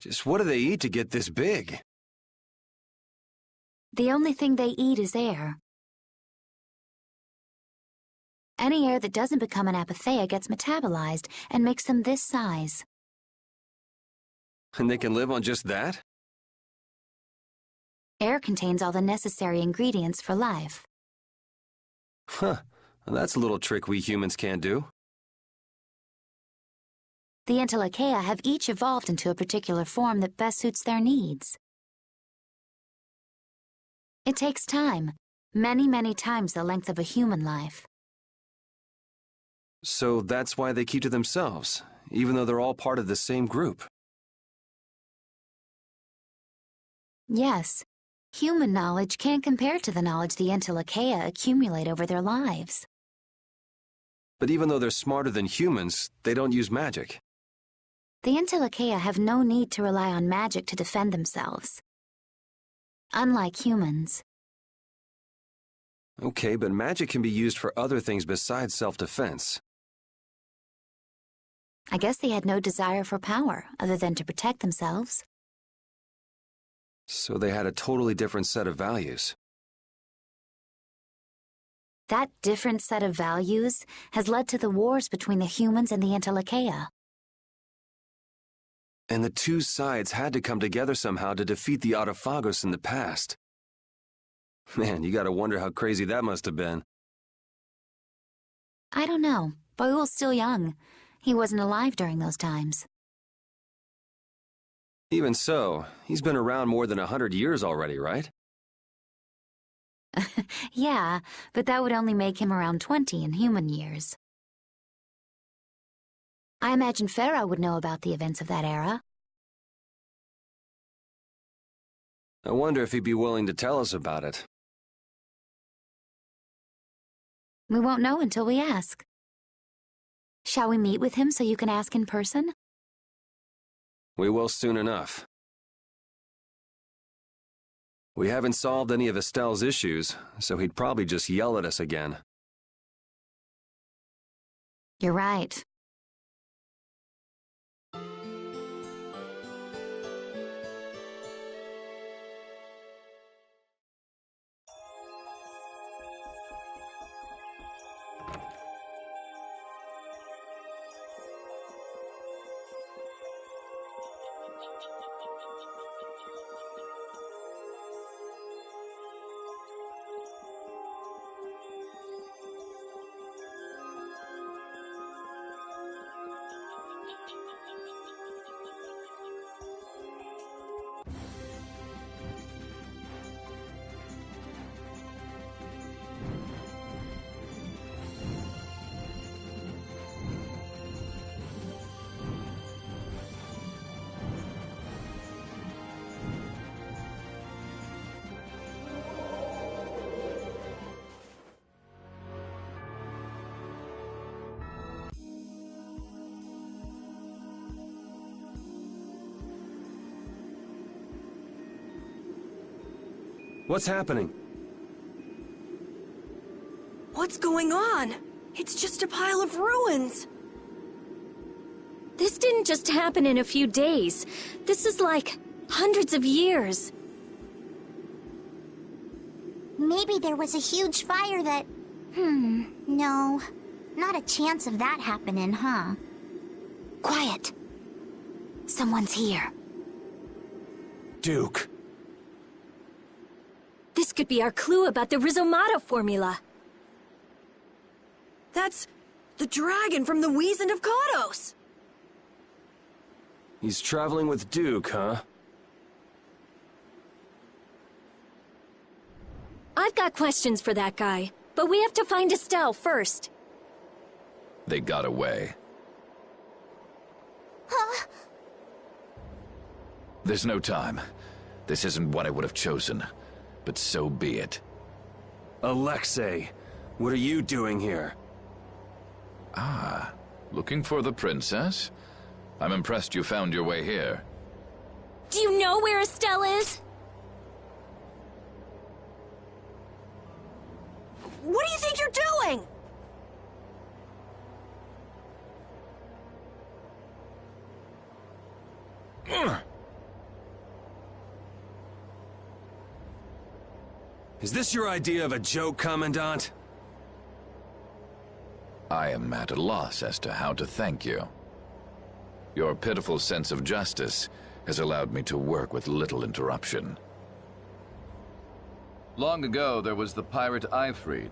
Just what do they eat to get this big? The only thing they eat is air. Any air that doesn't become an apatheia gets metabolized and makes them this size. And they can live on just that? Air contains all the necessary ingredients for life. Huh. Well, that's a little trick we humans can't do. The Entelekea have each evolved into a particular form that best suits their needs. It takes time, many, many times the length of a human life. So that's why they keep to themselves, even though they're all part of the same group. Yes, human knowledge can't compare to the knowledge the Entelekea accumulate over their lives. But even though they're smarter than humans, they don't use magic. The Entelekea have no need to rely on magic to defend themselves. Unlike humans. Okay, but magic can be used for other things besides self-defense. I guess they had no desire for power other than to protect themselves. So they had a totally different set of values. That different set of values has led to the wars between the humans and the Entelekea. And the two sides had to come together somehow to defeat the Autophagos in the past. Man, you gotta wonder how crazy that must have been. I don't know. Baul's still young. He wasn't alive during those times. Even so, he's been around more than 100 years already, right? Yeah, but that would only make him around 20 in human years. I imagine Pharaoh would know about the events of that era. I wonder if he'd be willing to tell us about it. We won't know until we ask. Shall we meet with him so you can ask in person? We will soon enough. We haven't solved any of Estelle's issues, so he'd probably just yell at us again. You're right. What's happening? What's going on? It's just a pile of ruins. This didn't just happen in a few days. This is like hundreds of years. Maybe there was a huge fire that... no. Not a chance of that happening, huh? Quiet. Someone's here. Duke. This could be our clue about the Rhizomato formula. That's the dragon from the Wizened of Kodos. He's traveling with Duke, huh? I've got questions for that guy, but we have to find Estelle first. They got away. Huh? There's no time. This isn't what I would have chosen, but so be it. Alexei, what are you doing here? Ah, looking for the princess? I'm impressed you found your way here. Do you know where Estelle is? What do you think you're doing? Is this your idea of a joke, Commandant? I am at a loss as to how to thank you. Your pitiful sense of justice has allowed me to work with little interruption. Long ago, there was the pirate Eifried,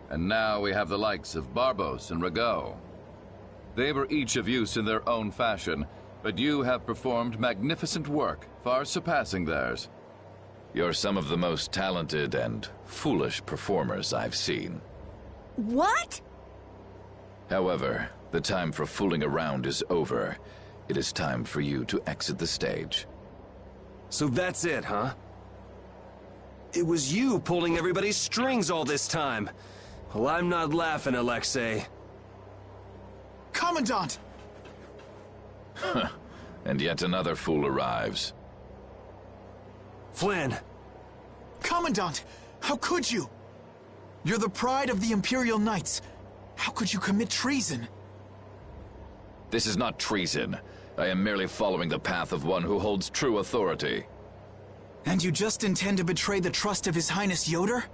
and now we have the likes of Barbos and Rago. They were each of use in their own fashion, but you have performed magnificent work, far surpassing theirs. You're some of the most talented and foolish performers I've seen. What? However, the time for fooling around is over. It is time for you to exit the stage. So that's it, huh? It was you pulling everybody's strings all this time. Well, I'm not laughing, Alexei. Commandant! And yet another fool arrives. Flynn! Commandant! How could you? You're the pride of the Imperial Knights. How could you commit treason? This is not treason. I am merely following the path of one who holds true authority. And you just intend to betray the trust of His Highness Yoder?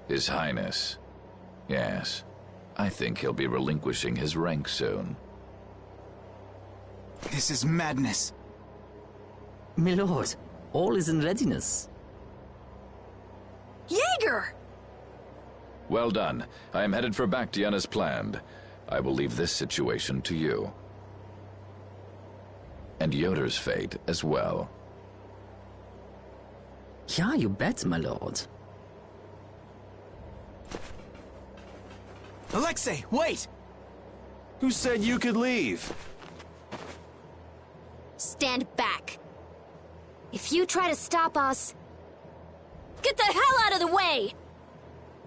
His Highness. Yes. I think he'll be relinquishing his rank soon. This is madness. My lord, all is in readiness. Jaeger! Well done. I am headed for Bactian as planned. I will leave this situation to you. And Yoder's fate as well. Yeah, you bet, my lord. Alexei, wait! Who said you could leave? Stand back. If you try to stop us, get the hell out of the way!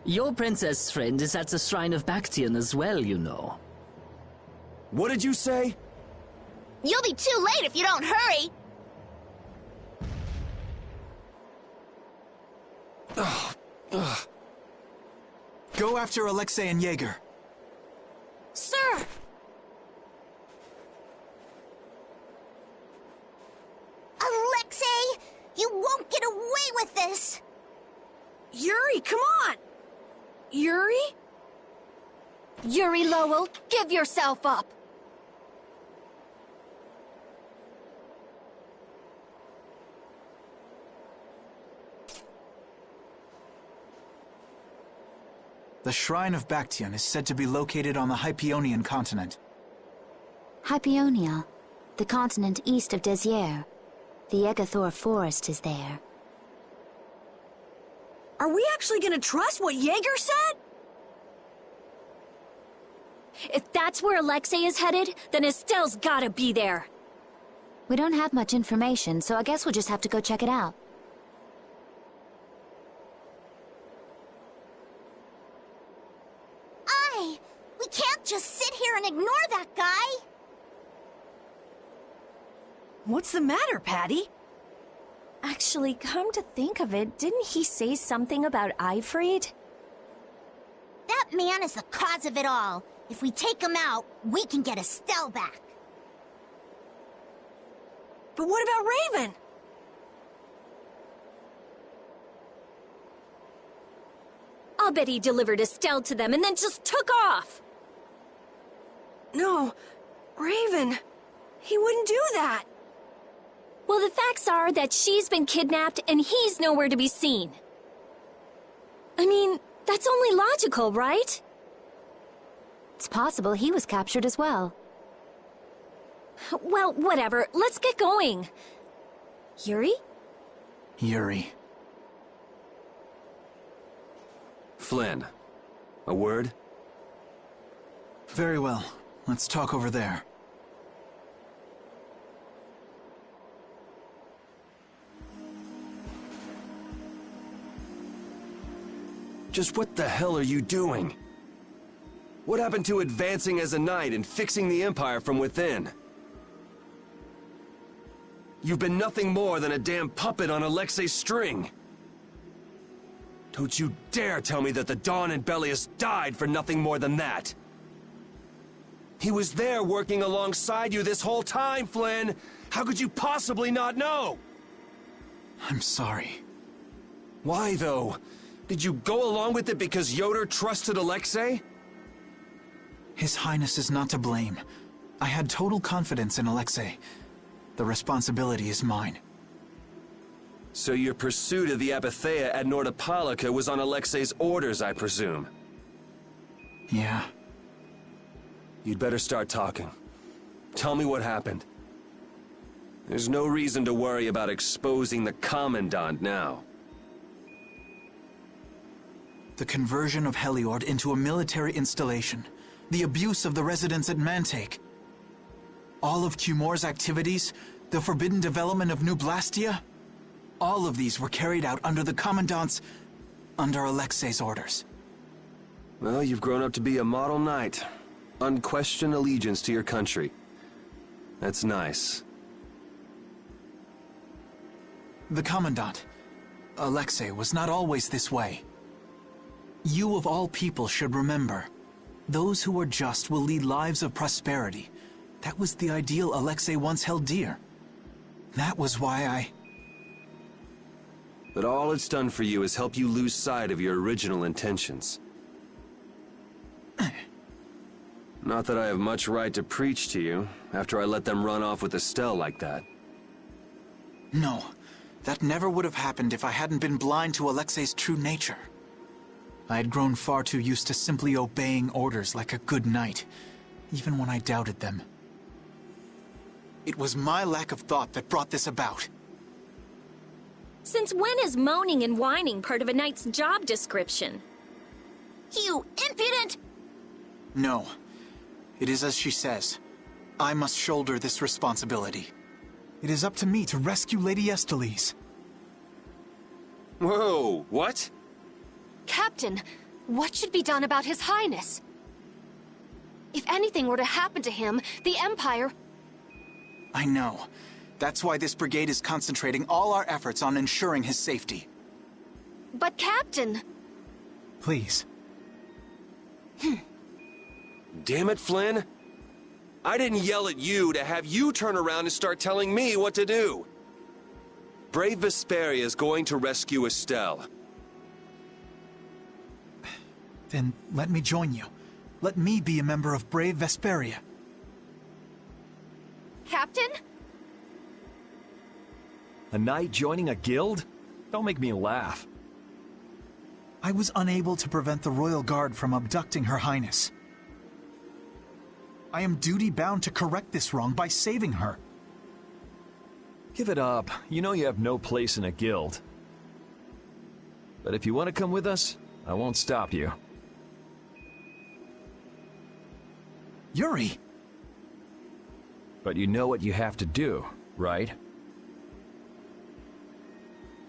Your princess friend is at the Shrine of Bactian as well, you know. What did you say? You'll be too late if you don't hurry! Go after Alexei and Jaeger. Sir! Alexei! You won't get away with this! Yuri, come on! Yuri? Yuri Lowell, give yourself up! The Shrine of Bactian is said to be located on the Hypionian continent. Hypionia, the continent east of Desier. The Egathor forest is there. Are we actually gonna trust what Jaeger said? If that's where Alexei is headed, then Estelle's gotta be there. We don't have much information, so I guess we'll just have to go check it out. We can't just sit here and ignore that guy! What's the matter, Patty? Actually, come to think of it, didn't he say something about Eifried? That man is the cause of it all. If we take him out, we can get Estelle back. But what about Raven? I'll bet he delivered Estelle to them and then just took off! No, Raven, he wouldn't do that. Well, the facts are that she's been kidnapped and he's nowhere to be seen. I mean, that's only logical, right? It's possible he was captured as well. Well, whatever. Let's get going. Yuri? Yuri. Flynn, a word? Very well. Let's talk over there. Just what the hell are you doing? What happened to advancing as a knight and fixing the Empire from within? You've been nothing more than a damn puppet on Alexei's string. Don't you dare tell me that the Dawn and Bellius died for nothing more than that. He was there working alongside you this whole time, Flynn! How could you possibly not know? I'm sorry. Why, though? Did you go along with it because Yoder trusted Alexei? His Highness is not to blame. I had total confidence in Alexei. The responsibility is mine. So your pursuit of the Apatheia at Nordopolica was on Alexei's orders, I presume? Yeah. You'd better start talking. Tell me what happened. There's no reason to worry about exposing the Commandant now. The conversion of Heliord into a military installation. The abuse of the residents at Mantake. All of Cumor's activities, the forbidden development of New Blastia, all of these were carried out under the Commandant's... under Alexei's orders. Well, you've grown up to be a model knight. Unquestioned allegiance to your country. That's nice. The Commandant, Alexei, was not always this way. You of all people should remember, those who are just will lead lives of prosperity. That was the ideal Alexei once held dear. That was why I... But all it's done for you is help you lose sight of your original intentions. Not that I have much right to preach to you, after I let them run off with Estelle like that. No, that never would have happened if I hadn't been blind to Alexei's true nature. I had grown far too used to simply obeying orders like a good knight, even when I doubted them. It was my lack of thought that brought this about. Since when is moaning and whining part of a knight's job description? You impudent! No. It is as she says. I must shoulder this responsibility. It is up to me to rescue Lady Estellise. Whoa, what? Captain, what should be done about His Highness? If anything were to happen to him, the Empire... I know. That's why this brigade is concentrating all our efforts on ensuring his safety. But Captain... Please. Damn it, Flynn. I didn't yell at you to have you turn around and start telling me what to do. Brave Vesperia is going to rescue Estelle. Then let me join you. Let me be a member of Brave Vesperia. Captain? A knight joining a guild? Don't make me laugh. I was unable to prevent the Royal Guard from abducting Her Highness. I am duty-bound to correct this wrong by saving her. Give it up. You know you have no place in a guild. But if you want to come with us, I won't stop you. Yuri! But you know what you have to do, right?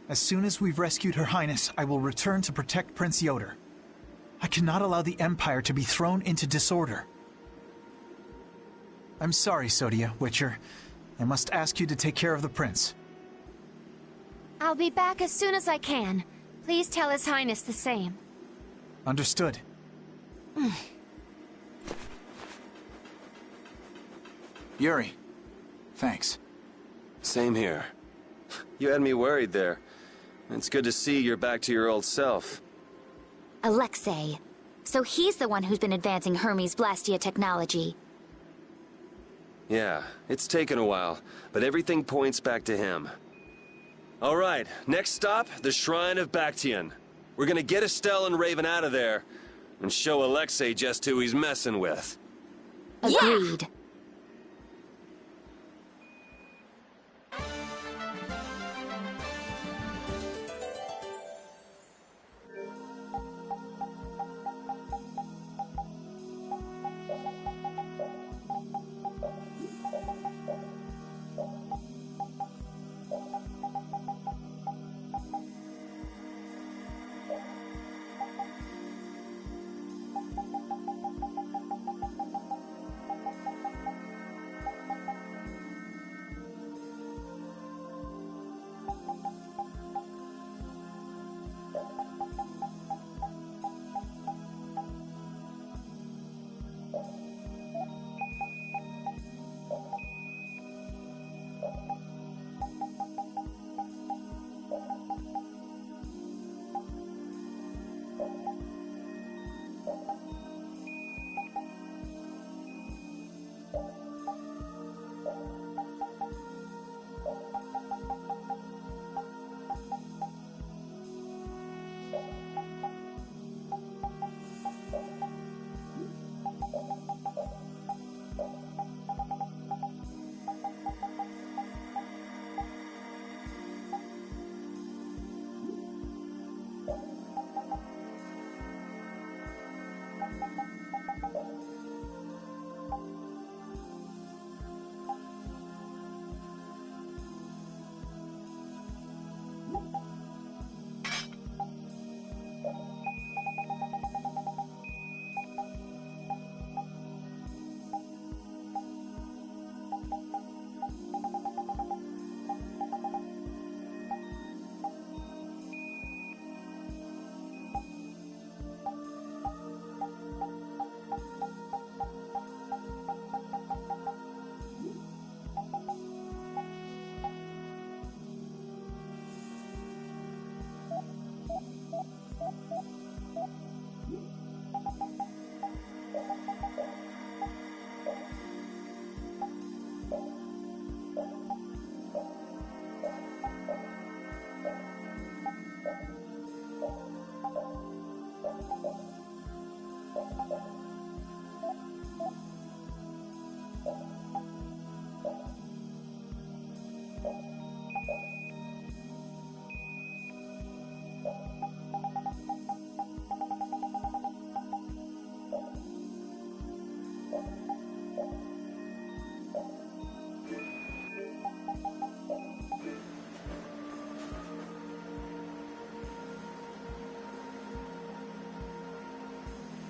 As soon as we've rescued Her Highness, I will return to protect Prince Yoder. I cannot allow the Empire to be thrown into disorder. I'm sorry, Sodia, Witcher. I must ask you to take care of the prince. I'll be back as soon as I can. Please tell His Highness the same. Understood. Yuri, thanks. Same here. You had me worried there. It's good to see you're back to your old self. Alexei. So he's the one who's been advancing Hermes Blastia technology. Yeah, it's taken a while, but everything points back to him. All right, next stop, the Shrine of Bactian. We're gonna get Estelle and Raven out of there, and show Alexei just who he's messing with. Agreed. Yeah.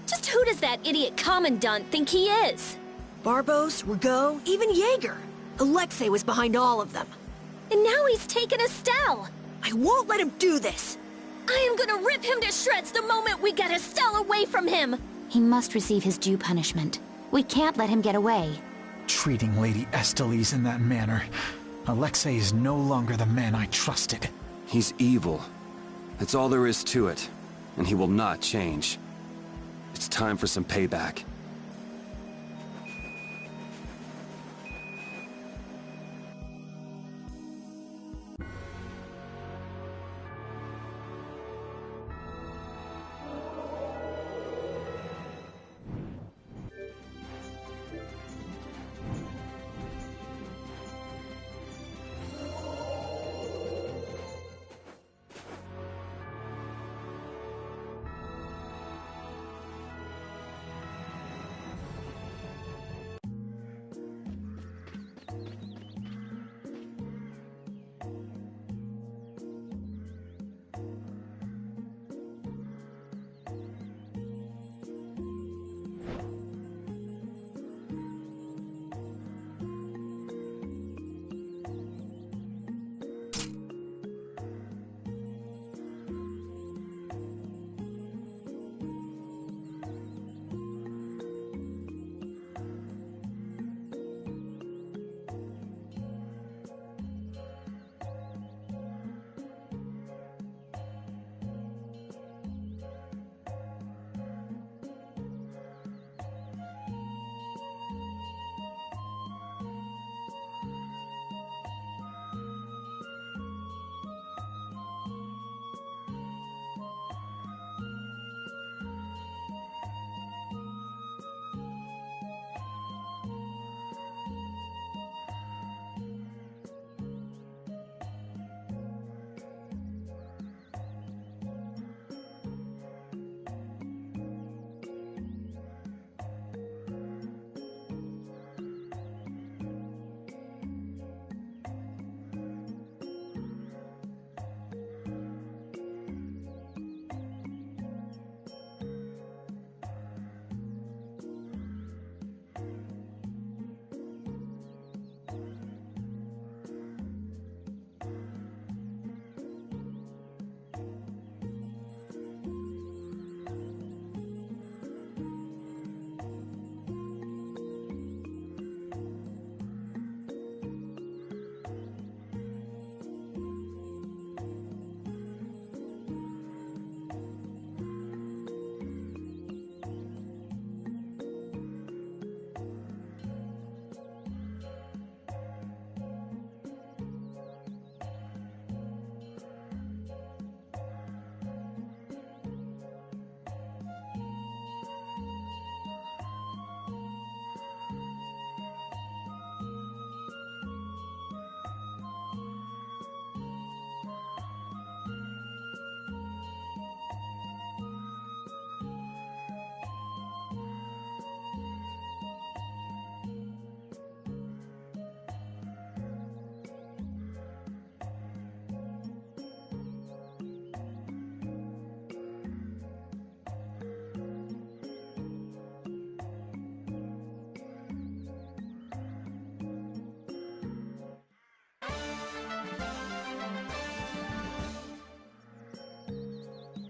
Just who does that idiot commandant think he is? Barbos, Rago, even Jaeger. Alexei was behind all of them. And now he's taken Estelle. I won't let him do this. I am gonna rip him to shreds the moment we get Estelle away from him. He must receive his due punishment. We can't let him get away. Treating Lady Estellise in that manner. Alexei is no longer the man I trusted. He's evil. That's all there is to it. And he will not change. It's time for some payback.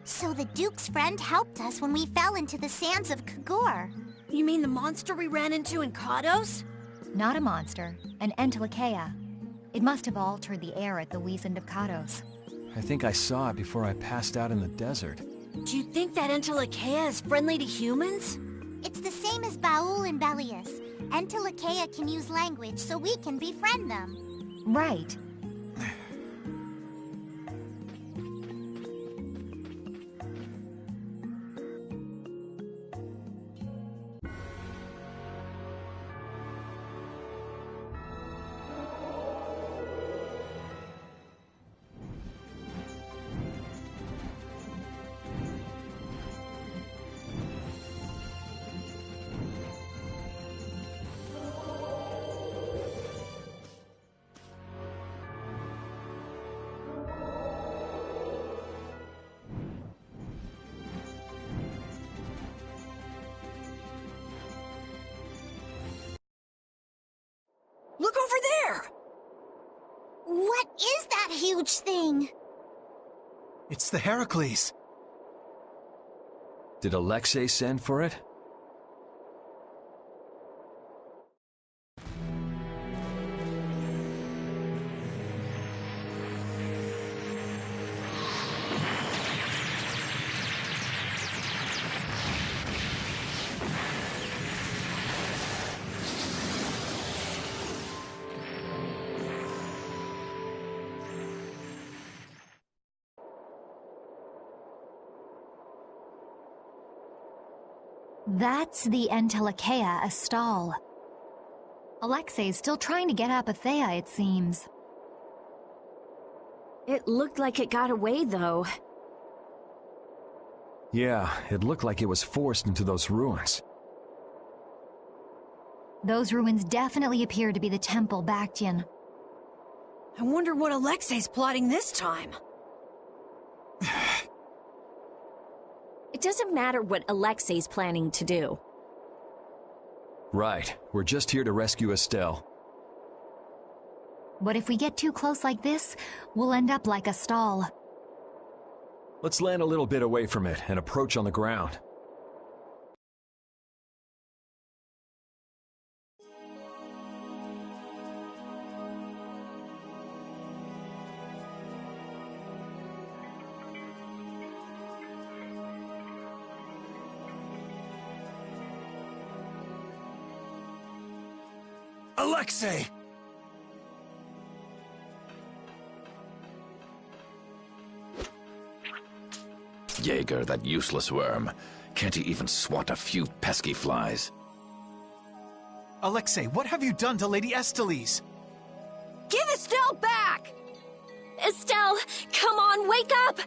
So the Duke's friend helped us when we fell into the sands of Kagor. You mean the monster we ran into in Kados? Not a monster, an Entelekea. It must have altered the air at the Wiesent of Kados. I think I saw it before I passed out in the desert. Do you think that Entelekea is friendly to humans? It's the same as Baul and Belius. Entelekea can use language, so we can befriend them. Right. there! What is that huge thing? It's the Heracles. Did Alexei send for it? That's the Entelekea Astal. Alexei's still trying to get Apatheia, it seems. It looked like it got away, though. Yeah, it looked like it was forced into those ruins. Those ruins definitely appear to be the Temple Bactian. I wonder what Alexei's plotting this time. It doesn't matter what Alexei's planning to do. Right. We're just here to rescue Estelle. But if we get too close like this, we'll end up like Astal. Let's land a little bit away from it and approach on the ground. Alexei! Jaeger, that useless worm. Can't he even swat a few pesky flies? Alexei, what have you done to Lady Estellise? Give Estelle back! Estelle, come on, wake up!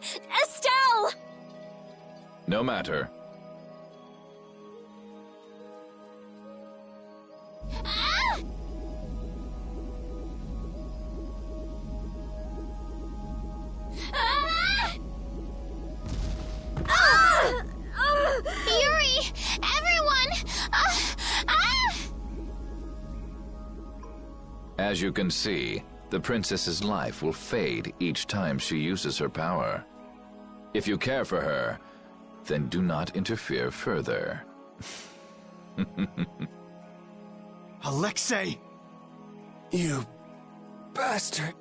Estelle! No matter. Yuri! Everyone! As you can see, the princess's life will fade each time she uses her power. If you care for her, then do not interfere further. Alexei! You bastard!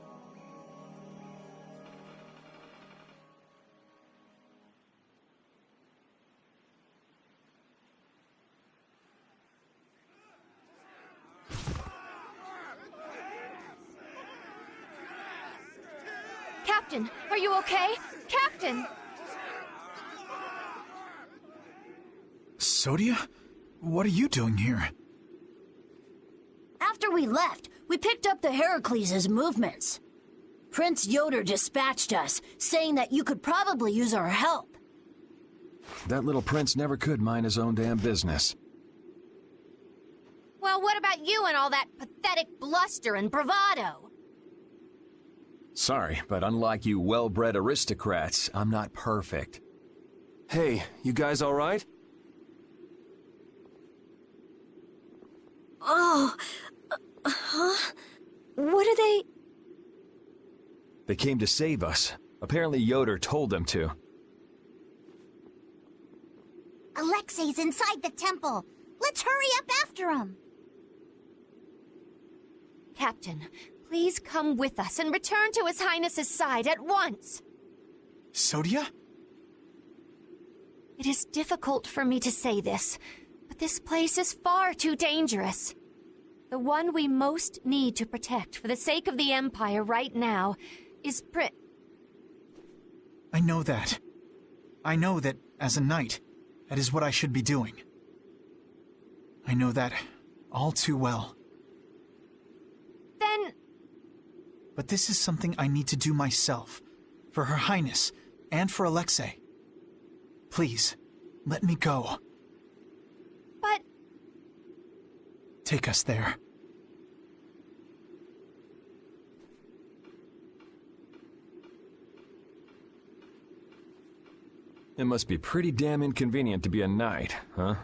Captain, are you okay? Captain! Sodia? What are you doing here? After we left, we picked up the Heracles' movements. Prince Yoder dispatched us, saying that you could probably use our help. That little prince never could mind his own damn business. Well, what about you and all that pathetic bluster and bravado? Sorry, but unlike you well-bred aristocrats, I'm not perfect. Hey, you guys all right? Oh, huh? What are they? They came to save us. Apparently Yoder told them to. Alexei's inside the temple. Let's hurry up after him. Captain, please come with us and return to His Highness's side at once. Sodia? It is difficult for me to say this, but this place is far too dangerous. The one we most need to protect for the sake of the Empire right now is I know that. I know that, as a knight, that is what I should be doing. I know that all too well. Then... But this is something I need to do myself, for Her Highness, and for Alexei. Please, let me go. But... Take us there. It must be pretty damn inconvenient to be a knight, huh?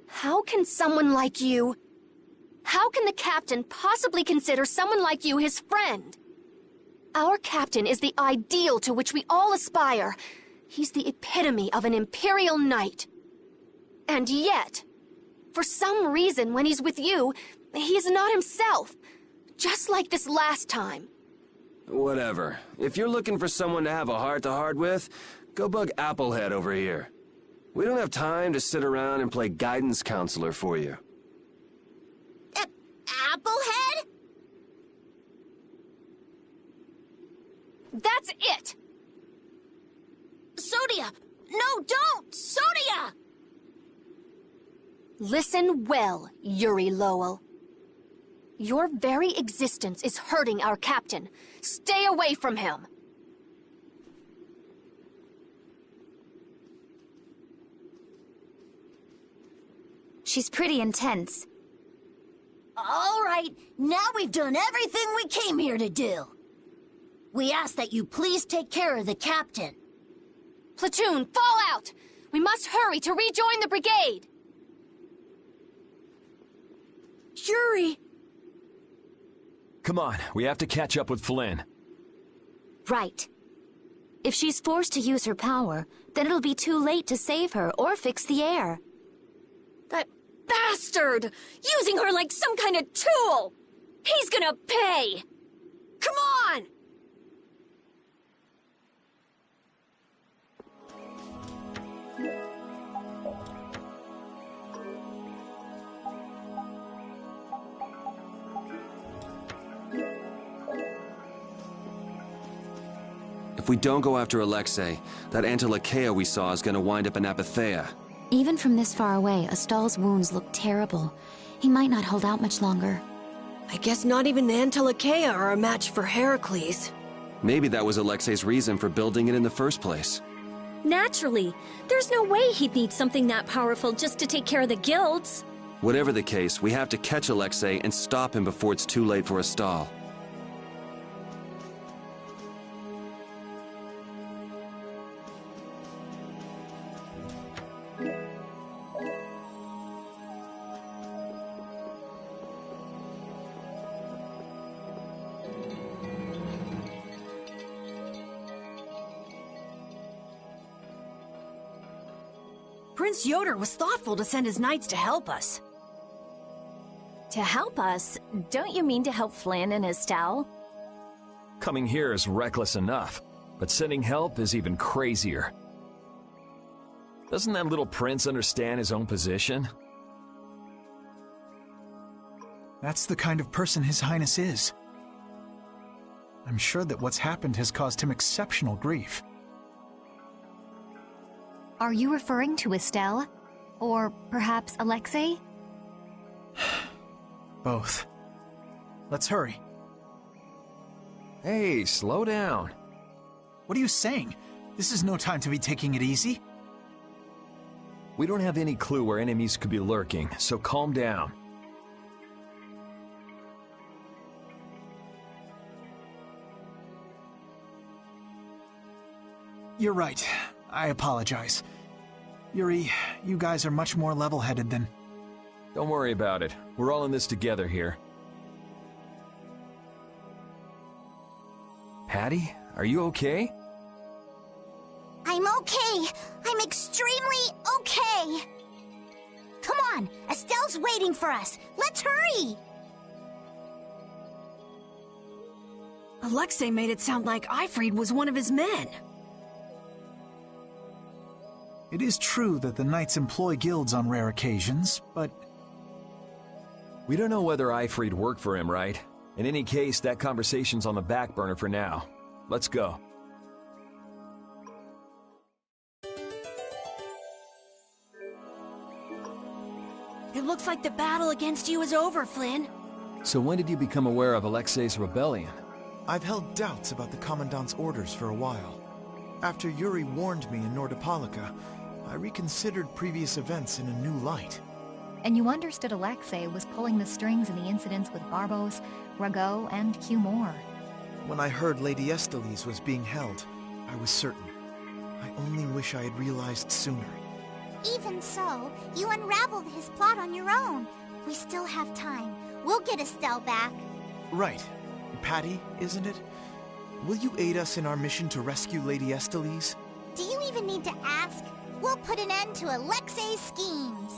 How can someone like you... How can the captain possibly consider someone like you his friend? Our captain is the ideal to which we all aspire. He's the epitome of an imperial knight. And yet, for some reason when he's with you, he's not himself. Just like this last time. Whatever. If you're looking for someone to have a heart-to-heart with, go bug Applehead over here. We don't have time to sit around and play guidance counselor for you. Applehead? That's it! Sodia! No, don't! Sodia! Listen well, Yuri Lowell. Your very existence is hurting our captain. Stay away from him! She's pretty intense. All right, now we've done everything we came here to do. We ask that you please take care of the captain. Platoon, fall out! We must hurry to rejoin the brigade! Yuri! Come on, we have to catch up with Flynn. Right. If she's forced to use her power, then it'll be too late to save her or fix the air. That bastard! Using her like some kind of tool! He's gonna pay! Come on! If we don't go after Alexei, that Antilocheia we saw is gonna wind up in Apatheia. Even from this far away, Astal's wounds look terrible. He might not hold out much longer. I guess not even the Antilocheia are a match for Heracles. Maybe that was Alexei's reason for building it in the first place. Naturally. There's no way he'd need something that powerful just to take care of the guilds. Whatever the case, we have to catch Alexei and stop him before it's too late for Astal. Prince Yoder was thoughtful to send his knights to help us. To help us? Don't you mean to help Flynn and Astal? Coming here is reckless enough, but sending help is even crazier. Doesn't that little prince understand his own position? That's the kind of person His Highness is. I'm sure that what's happened has caused him exceptional grief. Are you referring to Estelle? Or perhaps Alexei? Both. Let's hurry. Hey, slow down. What are you saying? This is no time to be taking it easy. We don't have any clue where enemies could be lurking, so calm down. You're right. I apologize. Yuri, you guys are much more level-headed than... Don't worry about it. We're all in this together here. Patty, are you okay? I'm okay. I'm extremely okay. Come on, Estelle's waiting for us. Let's hurry. Alexei made it sound like Ifrid was one of his men. It is true that the knights employ guilds on rare occasions, but... We don't know whether Ifrid worked for him, right? In any case, that conversation's on the back burner for now. Let's go. It looks like the battle against you is over, Flynn. So when did you become aware of Alexei's rebellion? I've held doubts about the Commandant's orders for a while. After Yuri warned me in Nordopolica, I reconsidered previous events in a new light. And you understood Alexei was pulling the strings in the incidents with Barbos, Rago, and Q Moore. When I heard Lady Estellise was being held, I was certain. I only wish I had realized sooner. Even so, you unraveled his plot on your own. We still have time. We'll get Estelle back. Right. Patty, isn't it? Will you aid us in our mission to rescue Lady Estellise? Do you even need to ask? We'll put an end to Alexei's schemes.